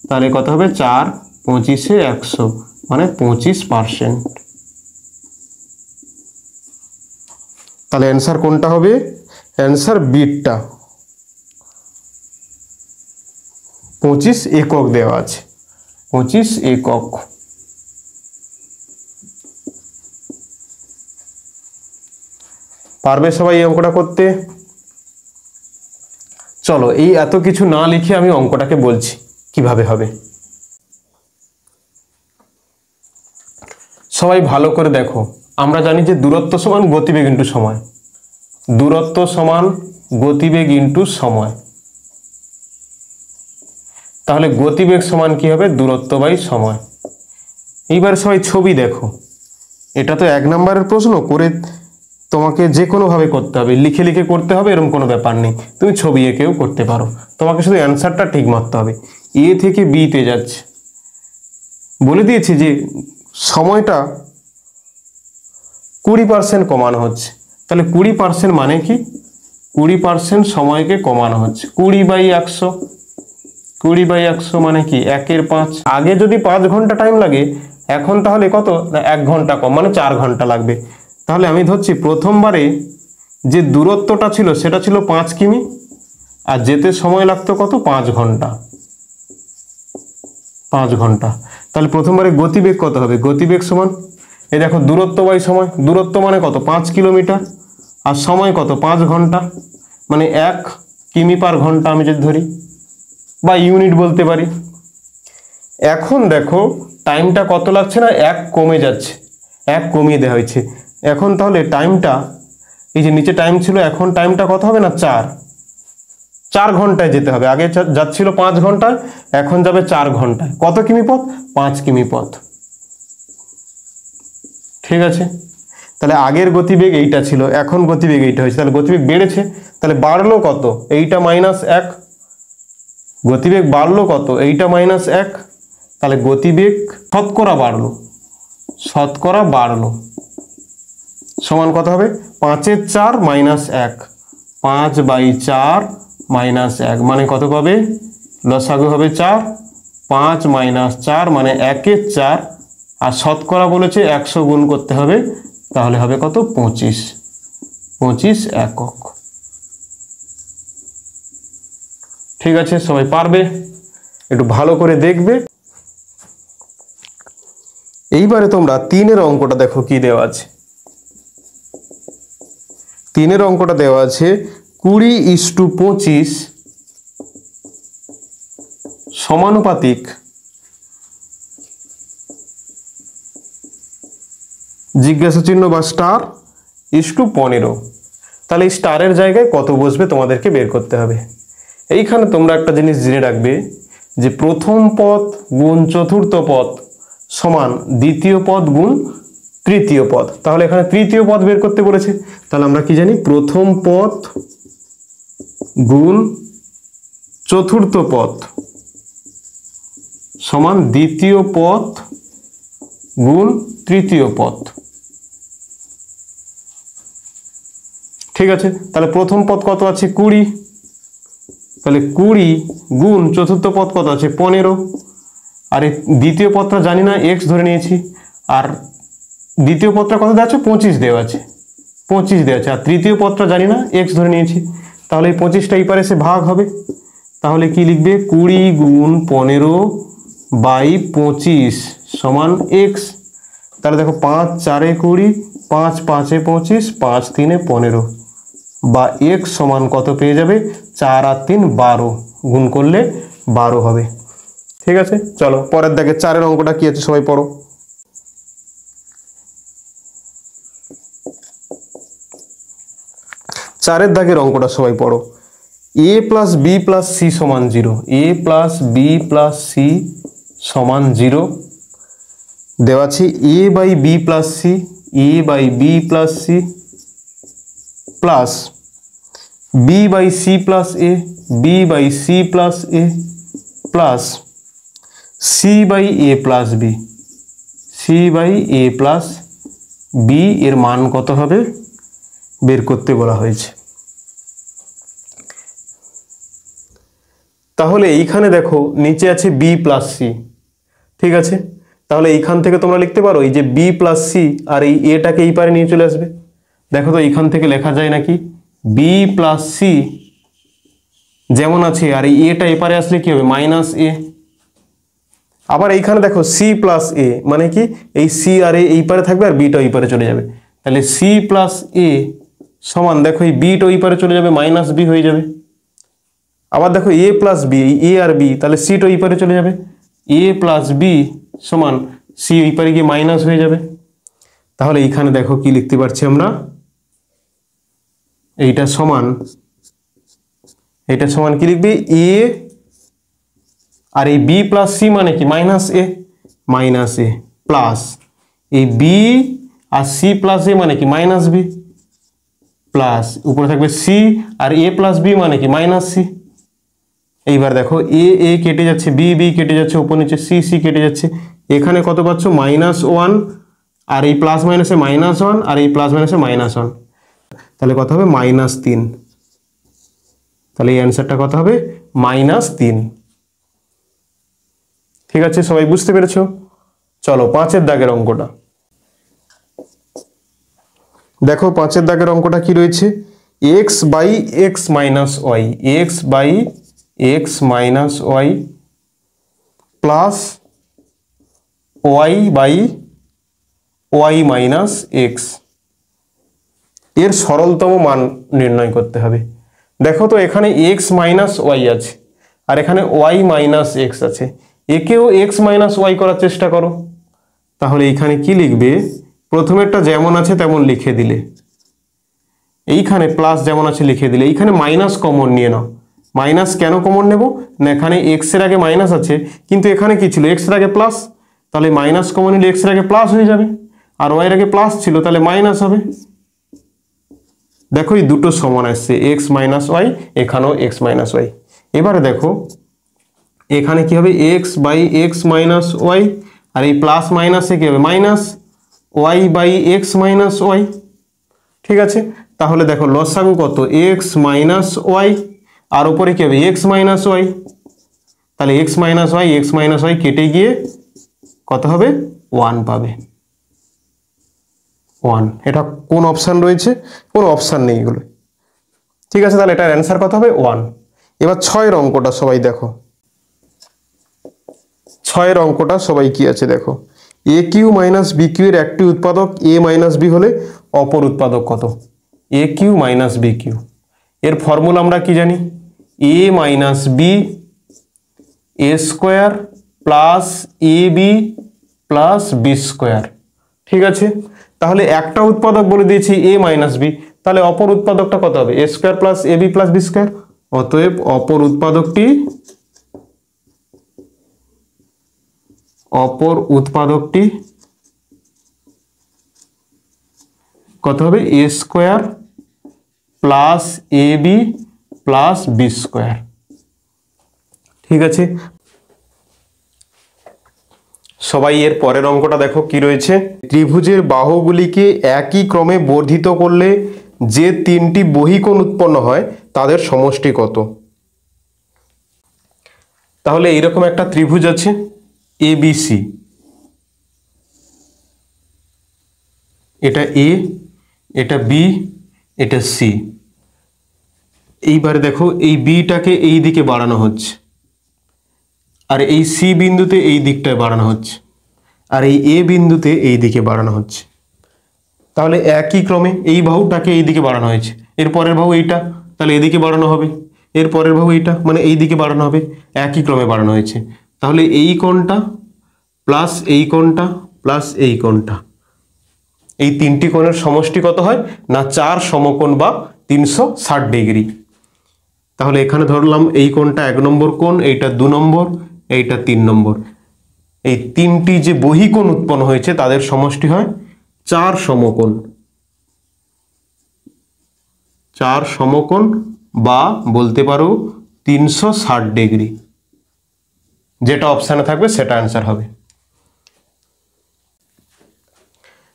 তাহলে কত হবে 4 25-এ 100, মানে 25%। তাহলে অ্যান্সার কোনটা হবে, অ্যান্সার বিটটা, 25 একক দেওয়া আছে, 25 একক। পারবে সবাই এই অঙ্কটা করতে? চলো এই এত কিছু না লিখে আমি অঙ্কটাকে বলছি কিভাবে হবে। সবাই ভালো করে দেখো, আমরা জানি যে দূরত্ব সমান গতিবেগ ইন্টু সময়, দূরত্ব সমান গতিবেগ ইন্টু সময়। তাহলে গতিবেগ সমান কি হবে? দূরত্ব বাই সময়। এইবার সবাই ছবি দেখো, এটা তো 1 নম্বরের প্রশ্ন, করে তোমাকে যে কোনো ভাবে করতে হবে, লিখে লিখে করতে হবে এরকম কোনো ব্যাপার নেই, তুমি ছবি এঁকেও করতে পারো, তোমাকে শুধু অ্যান্সারটা ঠিক মারতে হবে। এ থেকে বি তে যাচ্ছে, বলে দিয়েছি যে সময়টা 20% কমানো হচ্ছে। তাহলে 20% মানে কি? 20% সময়কে কমানো হচ্ছে। 20/100, 20/100 মানে কি 1/5। আগে যদি 5 ঘন্টা টাইম লাগে, এখন তাহলে কত না 1 ঘন্টা কম, মানে 4 ঘন্টা লাগবে। তাহলে আমি ধরছি প্রথমবারে যে দূরত্বটা ছিল সেটা ছিল 5 কিমি, আর যেতে সময় লাগতো কত? 5 ঘন্টা, 5 ঘন্টা। তাহলে প্রথমবারে গতিবেগ কত হবে? গতিবেগ সমান এই দেখো দূরত্ব বাই সময়, দূরত্ব মানে কত? 5 কিলোমিটার, আর সময় কত? 5 ঘন্টা, মানে 1 কিমি পার ঘন্টা আমি যদি ধরি, বা ইউনিট বলতে পারি। এখন দেখো টাইমটা কত লাগছে না 1 কমে যাচ্ছে, 1 কমিয়ে দেওয়া হয়েছে। এখন তাহলে টাইমটা, এই যে নিচে টাইম ছিল, এখন টাইমটা কত হবে না 4 ঘন্টায় যেতে হবে। আগে যাচ্ছিল 5 ঘন্টায়, এখন যাবে 4 ঘন্টায়। কত কিমি পথ? 5 কিমি পথ। ঠিক আছে, তাহলে আগের গতিবেগ এইটা ছিল, এখন গতিবেগ এইটা হয়েছে, তাহলে গতিবেগ বেড়েছে। তাহলে বাড়লো কত? এইটা -1। গতিবেগ বাড়লো কত? এইটা -1। তাহলে গতিবেগ শতকরা বাড়লো, শতকরা বাড়লো সমান কত হবে? 5-এর 4 -1, 5/4 -1 মানে কত হবে? লসাগু হবে 4, 5 - 4 মানে 1-এর 4, আর শতকরা বলেছে 100 গুণ করতে হবে, তাহলে হবে কত? 25 একক। ঠিক আছে, সবাই পারবে, একটু ভালো করে দেখবে। এইবারে তোমরা 3-এর অঙ্কটা দেখো কি দেওয়া আছে। 3-এর অঙ্কটা দেওয়া আছে 20:25 সমানুপাতিক জিজ্ঞাসা চিহ্ন বা স্টার *15। তাহলে এই স্টারের জায়গায় কত বসবে তোমাদেরকে বের করতে হবে। এইখানে তোমরা একটা জিনিস জেনে রাখবে যে প্রথম পদ গুণ চতুর্থ পদ সমান দ্বিতীয় পদ গুণ তৃতীয় পদ। তাহলে এখানে তৃতীয় পদ বের করতে বলেছে, তাহলে আমরা কি জানি? প্রথম পদ গুণ চতুর্থ পদ সমান দ্বিতীয় পদ গুণ তৃতীয় পদ। ঠিক আছে, তাহলে প্রথম পদ কত আছে? 20, তাহলে 20 গুণ চতুর্থ পদ কত আছে? 15, আর এই দ্বিতীয় পদটা জানি না, x ধরে নিয়েছি, আর দ্বিতীয় পদটা কত দেওয়া আছে? 25 দেওয়া আছে, 25 দেওয়া আছে, আর তৃতীয় পদটা জানি না, x ধরে নিয়েছি। তাহলে এই 25টা এই পারে এসে ভাগ হবে, তাহলে কি লিখবে? 20 গুণ 15/25 সমান x। তাহলে দেখো 5-4 = 20, 5-5 = 25, 5-3 = 15, বা x সমান কত পেয়ে যাবে? 4 আর 3 12, গুণ করলে 12 হবে। ঠিক আছে, চলো পরের দাগে 4-এর অঙ্কটা কি আছে সবাই পড়ো। 4-এর দাগের অঙ্কটা সবাই পড়ো। a + b + c = 0, a + b + c = 0 দেওয়া আছে। a/b + c, a/b + c plus b/c + a, b/c + a plus c/a + b, c/a + b এর মান কত হবে বের করতে বলা হয়েছে। তাহলে এইখানে দেখো নিচে আছে b + c, ঠিক আছে, তাহলে এইখান থেকে তোমরা লিখতে পারো এই যে b + c, আর এই এটাকে এই পারে নিয়ে চলে আসবে। দেখো তো এইখান থেকে লেখা যায় নাকি? b + c যেমন আছে, আর এই এটা এপারে আসলে কি হবে? -a। আবার এইখানে দেখো c + a মানে কি? এই c আর a এই পারে থাকবে, আর b টা এই পারে চলে যাবে। তাহলে c + a সমান, দেখো এই b টা ওই পারে চলে যাবে, -b হয়ে যাবে। আবার দেখো এ প্লাস বি, এ আর বি, তাহলে সিটা ওই পারে চলে যাবে, এ প্লাস বি সমান সি ওই পারে গিয়ে মাইনাস হয়ে যাবে। তাহলে এইখানে দেখো কি লিখতে পারছি আমরা, এইটা সমান কি লিখবে, এ আর এই বি প্লাস সি মানে কি মাইনাস এ প্লাস এই বি আর সি প্লাস এ মানে কি মাইনাস বি প্লাস উপরে থাকবে সি আর এ প্লাস বি মানে কি মাইনাস সি। এইবার দেখো এ কেটে যাচ্ছে, বি কেটে যাচ্ছে, উপর নিচে সি কেটে যাচ্ছে, এখানে কত পাচ্ছ -1 আর এই প্লাস মাইনাসে -1 আর এই প্লাস মাইনাসে -1, তাহলে কত হবে -3। তাহলে এই অ্যান্সারটা কত হবে -3। ঠিক আছে, সবাই বুঝতে পেরেছো? চলো 5-এর দাগের অঙ্কটা দেখো। 5-এর দাগের অঙ্কটা কি রয়েছে, x by x minus Y, X by x minus Y plus Y by Y minus X, এর সরলতম মান নির্ণয় করতে হবে। দেখো তো এখানে x মাইনাস ওয়াই আছে আর এখানে ওয়াই মাইনাস এক্স আছে, একেও x মাইনাস ওয়াই করার চেষ্টা করো। তাহলে এইখানে কি লিখবে, প্রথমেরটা যেমন আছে তেমন লিখে দিলে, এইখানে প্লাস যেমন আছে লিখে দিলে, এইখানে মাইনাস কমন নিয়ে নাও। মাইনাস কেন কমন নেব না, এখানে এক্স এর আগে মাইনাস আছে কিন্তু এখানে কি ছিল এক্স এর আগে প্লাস, তাহলে মাইনাস কমন নিলে এক্স এর আগে প্লাস হয়ে যাবে, আর ওয়াই এর আগে প্লাস ছিল তাহলে মাইনাস হবে। দেখো এই দুটো সমান আসছে, এক্স মাইনাস ওয়াই, এখানেও এক্স মাইনাস ওয়াই। এবারে দেখো এখানে কি হবে, x by x minus y, আর এই প্লাস মাইনাসে কি হবে minus y by x minus y. ঠিক আছে, তাহলে দেখো লসাগু কত, এক্স মাইনাস ওয়াই আর উপরে কি হবে এক্স মাইনাস ওয়াই, তাহলে এক্স মাইনাস ওয়াই কেটে গিয়ে কত হবে 1 পাবে, 1। এটা কোন অপশান রয়েছে, কোনো অপশান নেই এগুলো। ঠিক আছে, তাহলে এটার অ্যান্সার কত হবে 1। এবার 6-এর অঙ্কটা সবাই দেখো। 6-এর অঙ্কটা সবাই কি আছে দেখো, এ কিউ মাইনাস বি কিউ এর একটি উৎপাদক এ মাইনাস বি হলে অপর উৎপাদক কত, এ কিউ মাইনাস বি কিউ। এর ফর্মুলা আমরা কি জানি, এ minus B A square plus A B plus B square. ঠিক আছে, তাহলে একটা উৎপাদক বলে দিয়েছি এ মাইনাস বি, তাহলে অপর উৎপাদকটা কত হবে, এ square plus A B plus B square. অতএব অপর উৎপাদকটি কত হবে, এ square plus A B plus B square. ঠিক আছে, সবাই এর পরের অঙ্কটা দেখো কি রয়েছে, ত্রিভুজের বাহুগুলিকে একই ক্রমে বর্ধিত করলে যে 3টি বহিকোণ উৎপন্ন হয় তাদের সমষ্টি কত। তাহলে এইরকম একটা ত্রিভুজ আছে এবিসি, এটা এ, এটা বি, এটা সি। এইবারে দেখো এই বিটাকে এই দিকে বাড়ানো হচ্ছে আর এই সি বিন্দুতে এই দিকটায় বাড়ানো হচ্ছে আর এই এ বিন্দুতে এই দিকে বাড়ানো হচ্ছে। তাহলে একই ক্রমে এই বাহুটাকে এই দিকে বাড়ানো হয়েছে, এর পরের বাহু এইটা, তাহলে এদিকে বাড়ানো হবে, এর পরের বাহু এইটা, মানে এই দিকে বাড়ানো হবে, একই ক্রমে বাড়ানো হয়েছে। তাহলে এই কোণটা প্লাস এই কোণটা প্লাস এই কোণটা, এই 3টি কোণের সমষ্টি কত হয় না 4 সমকোণ বা 360 ডিগ্রি। তাহলে এখানে ধরলাম এই কোণটা 1 নম্বর কোণ, এইটা 2 নম্বর, এইটা 3 নম্বর। এই 3টি যে বহিকোণ উৎপন্ন হয়েছে তাদের সমষ্টি হয় 4 সমকোণ, 4 সমকোণ বা বলতে পারো 360 ডিগ্রি। যেটা অপশানে থাকবে সেটা অ্যান্সার হবে।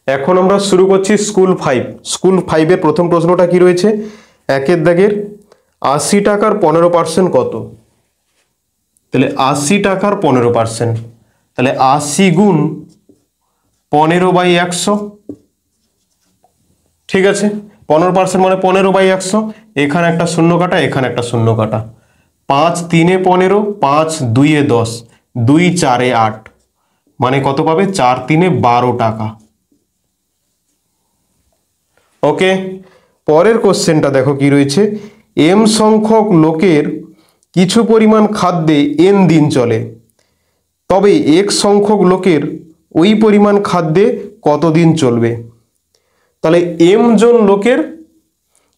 এখন আমরা শুরু করছি স্কুল 5। স্কুল 5-এর প্রথম প্রশ্নটা কি রয়েছে, 1-এর দাগের 80 টাকার 15% কত। তাহলে 80 টাকার 15%, তাহলে 80 গুণ 15/100। ঠিক আছে, 15% মানে 15/100, এখানে একটা শূন্য কাটা, এখানে একটা শূন্য কাটা, 5 3 এ 15, 5 2 এ 10, 2 4 এ 8, মানে কত পাবে 4 3 এ 12 টাকা। ওকে, পরের কোশ্চেনটা দেখো কি রয়েছে, এম সংখ্যক লোকের কিছু পরিমাণ খাদ্যে n দিন চলে, তবে x সংখ্যক লোকের ওই পরিমাণ খাদ্যে কতদিন চলবে। তাহলে m জন লোকের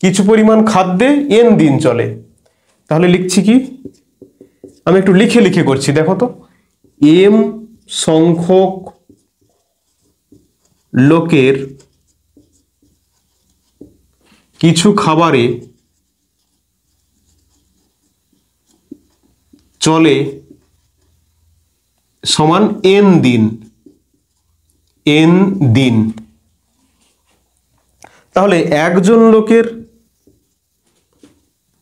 কিছু পরিমাণ খাদ্যে n দিন চলে। তাহলে লিখছি কি, আমি একটু লিখে লিখে করছি, দেখো তো। m সংখ্যক লোকের কিছু খাবারে চলে সমান n দিন, n দিন। তাহলে একজন লোকের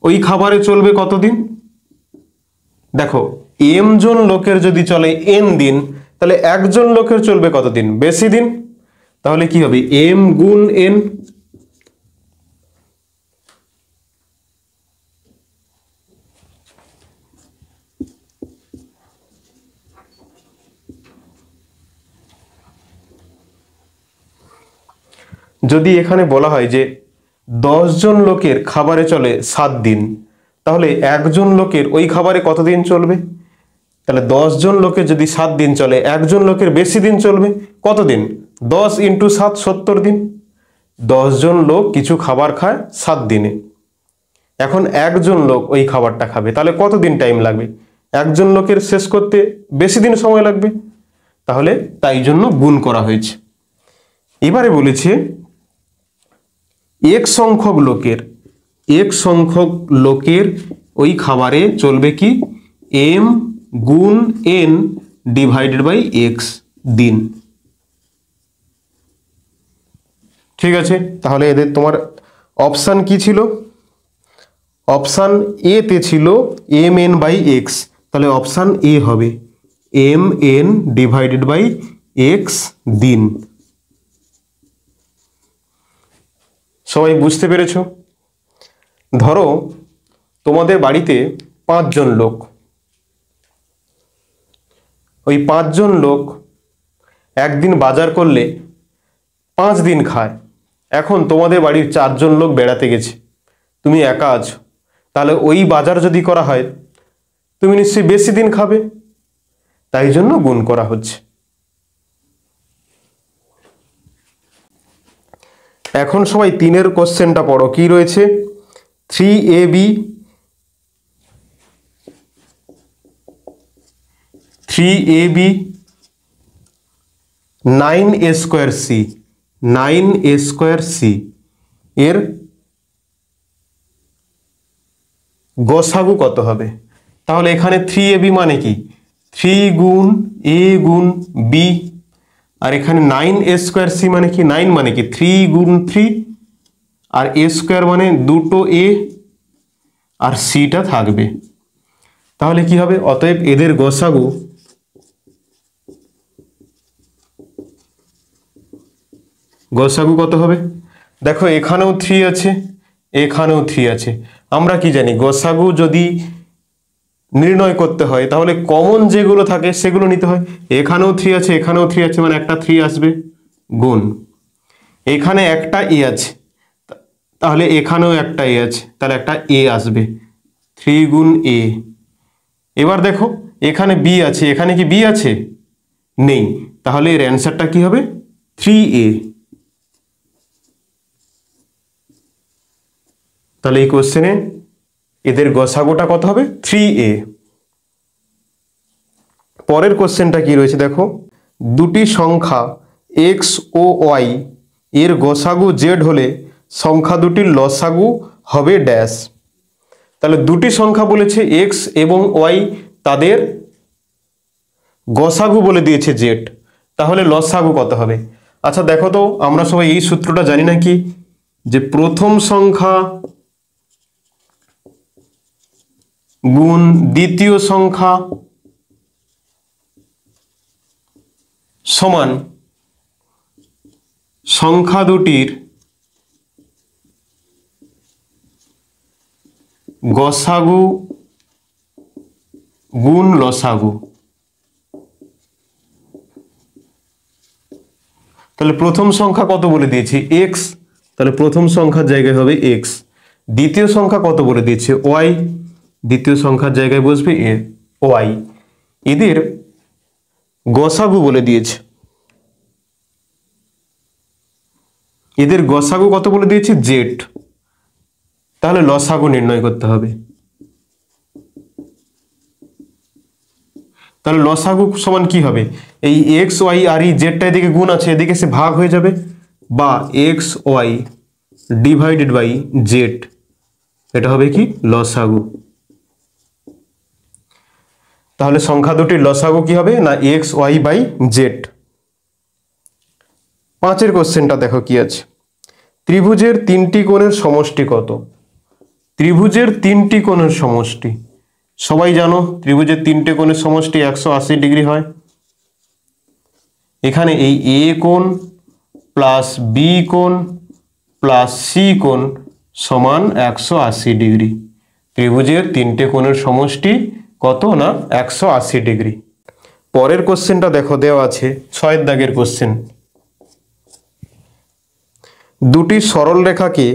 ওই খাবারে চলবে কতদিন? দেখো m জন লোকের যদি চলে n দিন, তাহলে একজন লোকের চলবে কতদিন? বেশি দিন। তাহলে কি হবে? m গুণ n। যদি এখানে বলা হয় যে 10 জন লোকের খাবারে চলে 7 দিন, তাহলে একজন লোকের ওই খাবারে কতদিন চলবে? তাহলে 10 জন লোকের যদি 7 দিন চলে, একজন লোকের বেশি দিন চলবে। কতদিন? 10 × 7 70 দিন। 10 জন লোক কিছু খাবার খায় 7 দিনে, এখন একজন লোক ওই খাবারটা খাবে, তাহলে কতদিন টাইম লাগবে? একজন লোকের শেষ করতে বেশি দিন সময় লাগবে, তাহলে তাই জন্য গুণ করা হয়েছে। এবারে বলেছে এক সংখ্যক লোকের ওই খাবারে চলবে কি? m গুণ n ডিভাইডেড বাই x দিন। ঠিক আছে, তাহলে এদের তোমার অপশান কি ছিল? অপশান এ তে ছিল mn বাই x, তাহলে অপশান এ হবে mn ডিভাইডেড বাই x দিন। সবাই বুঝতে পেরেছো? ধরো তোমাদের বাড়িতে 5 জন লোক, ওই 5 জন লোক একদিন বাজার করলে 5 দিন খায়। এখন তোমাদের বাড়ির 4 জন লোক বেড়াতে গেছে, তুমি একা আছো, তাহলে ওই বাজার যদি করা হয় তুমি নিশ্চয়ই বেশি দিন খাবে, তাই জন্য গুণ করা হচ্ছে। এখন সবাই 3-এর কোশ্চেনটা পড়ো, কি রয়েছে? 3ab 9a square C, 9a square C এর গসাগু কত হবে? তাহলে এখানে 3ab মানে কি? 3 গুণ a গুণ b, আর এখানে 9a স্কোয়ার সি মানে কি? 9 মানে কি? 3 গুণ 3, আর a স্কোয়ার মানে দুটো a, আর সিটা থাকবে। তাহলে কি হবে? অতএব এদের গসাগু কত হবে? দেখো এখানেও 3 আছে, এখানেও 3 আছে। আমরা কি জানি? গসাগু যদি নির্ণয় করতে হয় তাহলে কমন যেগুলো থাকে সেগুলো নিতে হয়। এখানেও 3 আছে, এখানেও 3 আছে, মানে একটা 3 আসবে, গুণ এখানে একটা এ আছে, তাহলে এখানেও একটা এ আছে, তাহলে একটা এ আসবে, 3 গুণ এ। এবার দেখো এখানে বি আছে, এখানে কি বি আছে? নেই, তাহলে এর অ্যান্সারটা কি হবে? 3a। তাহলে এই কোশ্চেনে এদের গসাগুটা কত হবে? 3a। পরের কোশ্চেনটা কি রয়েছে দেখো, দুটি সংখ্যা x ও y এর গসাগু z হলে সংখ্যা দুটির লসাগু হবে ড্যাশ। তাহলে দুটি সংখ্যা বলেছে x এবং y, তাদের গসাগু বলে দিয়েছে z, তাহলে লসাগু কত হবে? আচ্ছা দেখো তো, আমরা সবাই এই সূত্রটা জানি নাকি, যে প্রথম সংখ্যা গুণ দ্বিতীয় সংখ্যা সমান সংখ্যা দুটির গসাগু গুণ লসাগু। তাহলে প্রথম সংখ্যা কত বলে দিয়েছি? x, তাহলে প্রথম সংখ্যার জায়গায় হবে x। দ্বিতীয় সংখ্যা কত বলে দিয়েছে? y, দ্বিতীয় সংখ্যার জায়গায় বসবে এ ওয়াই। এদের গসাগু বলে দিয়েছে, এদের গসাগু কত বলে দিয়েছে জেড। তাহলে লসাগু নির্ণয় করতে হবে। তাহলে লসাগু সমান কি হবে, এই এক্স ওয়াই আর এই জেডটা এদিকে গুণ আছে, এদিকে সে ভাগ হয়ে যাবে, বা X Y divided by Z, এটা হবে কি লসাগু। তাহলে সংখ্যা দুটির লসাগু কি হবে না এক্স ওয়াই বাই জেড। 5 কোশ্চেনটা দেখো কি আছে, ত্রিভুজের 3টি কোণের সমষ্টি কত? ত্রিভুজের 3টি কোণের সমষ্টি সবাই জানো, ত্রিভুজের 3টে কোণের সমষ্টি 180 ডিগ্রি হয়। এখানে এই এ কোণ প্লাস বি কোণ প্লাস সি কোণ সমান 180 ডিগ্রি। ত্রিভুজের 3টে কোণের সমষ্টি কত না 180 ডিগ্রি। পরের কোশ্চেনটা দেখো দেওয়া আছে 6 দাগের কোশ্চেন, দুটি সরল রেখাকে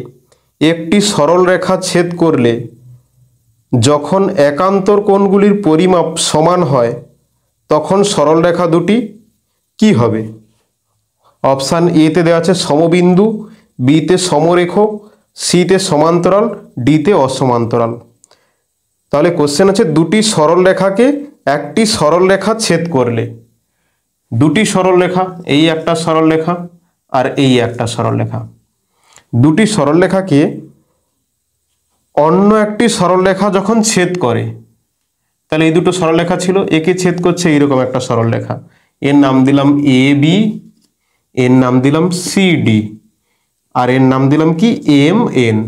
একটি সরল রেখা ছেদ করলে যখন একান্তর কোণগুলির পরিমাপ সমান হয় তখন সরল রেখা দুটি কি হবে? অপশান এতে দেওয়া আছে সমবিন্দু, বিতে সমরেখ, সিতে সমান্তরাল, ডিতে অসমান্তরাল। তাহলে কোশ্চেন আছে দুটি সরল রেখাকে একটি সরল রেখা ছেদ করলে, দুটি সরল রেখা, এই একটা সরল রেখা আর এই একটা সরল রেখা, দুটি সরল রেখাকে অন্য একটি সরল রেখা যখন ছেদ করে, তাহলে এই দুটো সরল রেখা ছিল, একে ছেদ করছে এইরকম একটা সরল রেখা, এর নাম দিলাম এ বি, এর নাম দিলাম সি ডি, আর এর নাম দিলাম কি এম এন।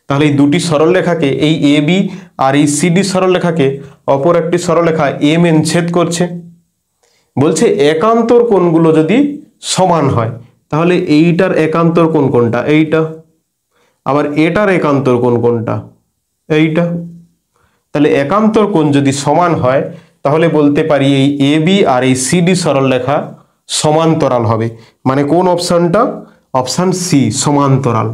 তাহলে এই দুটি সরল রেখাকে, এই এ বি আর এই সি ডি সরল রেখাকে অপর একটি সরল রেখা এম এন ছেদ করছে। বলছে একান্তর কোণগুলো যদি সমান হয়, তাহলে এইটার একান্তর কোণ কোনটা? এইটা। আবার এটার একান্তর কোণ কোনটা? এইটা। তাহলে একান্তর কোণ যদি সমান হয় তাহলে বলতে পারি এই এ বি আর এই সি ডি সরল রেখা সমান্তরাল হবে। মানে কোন অপশনটা? অপশন সি, সমান্তরাল।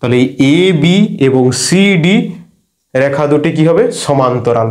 তাহলে এ বি এবং সি ডি রেখা দুটি কি হবে? সমান্তরাল।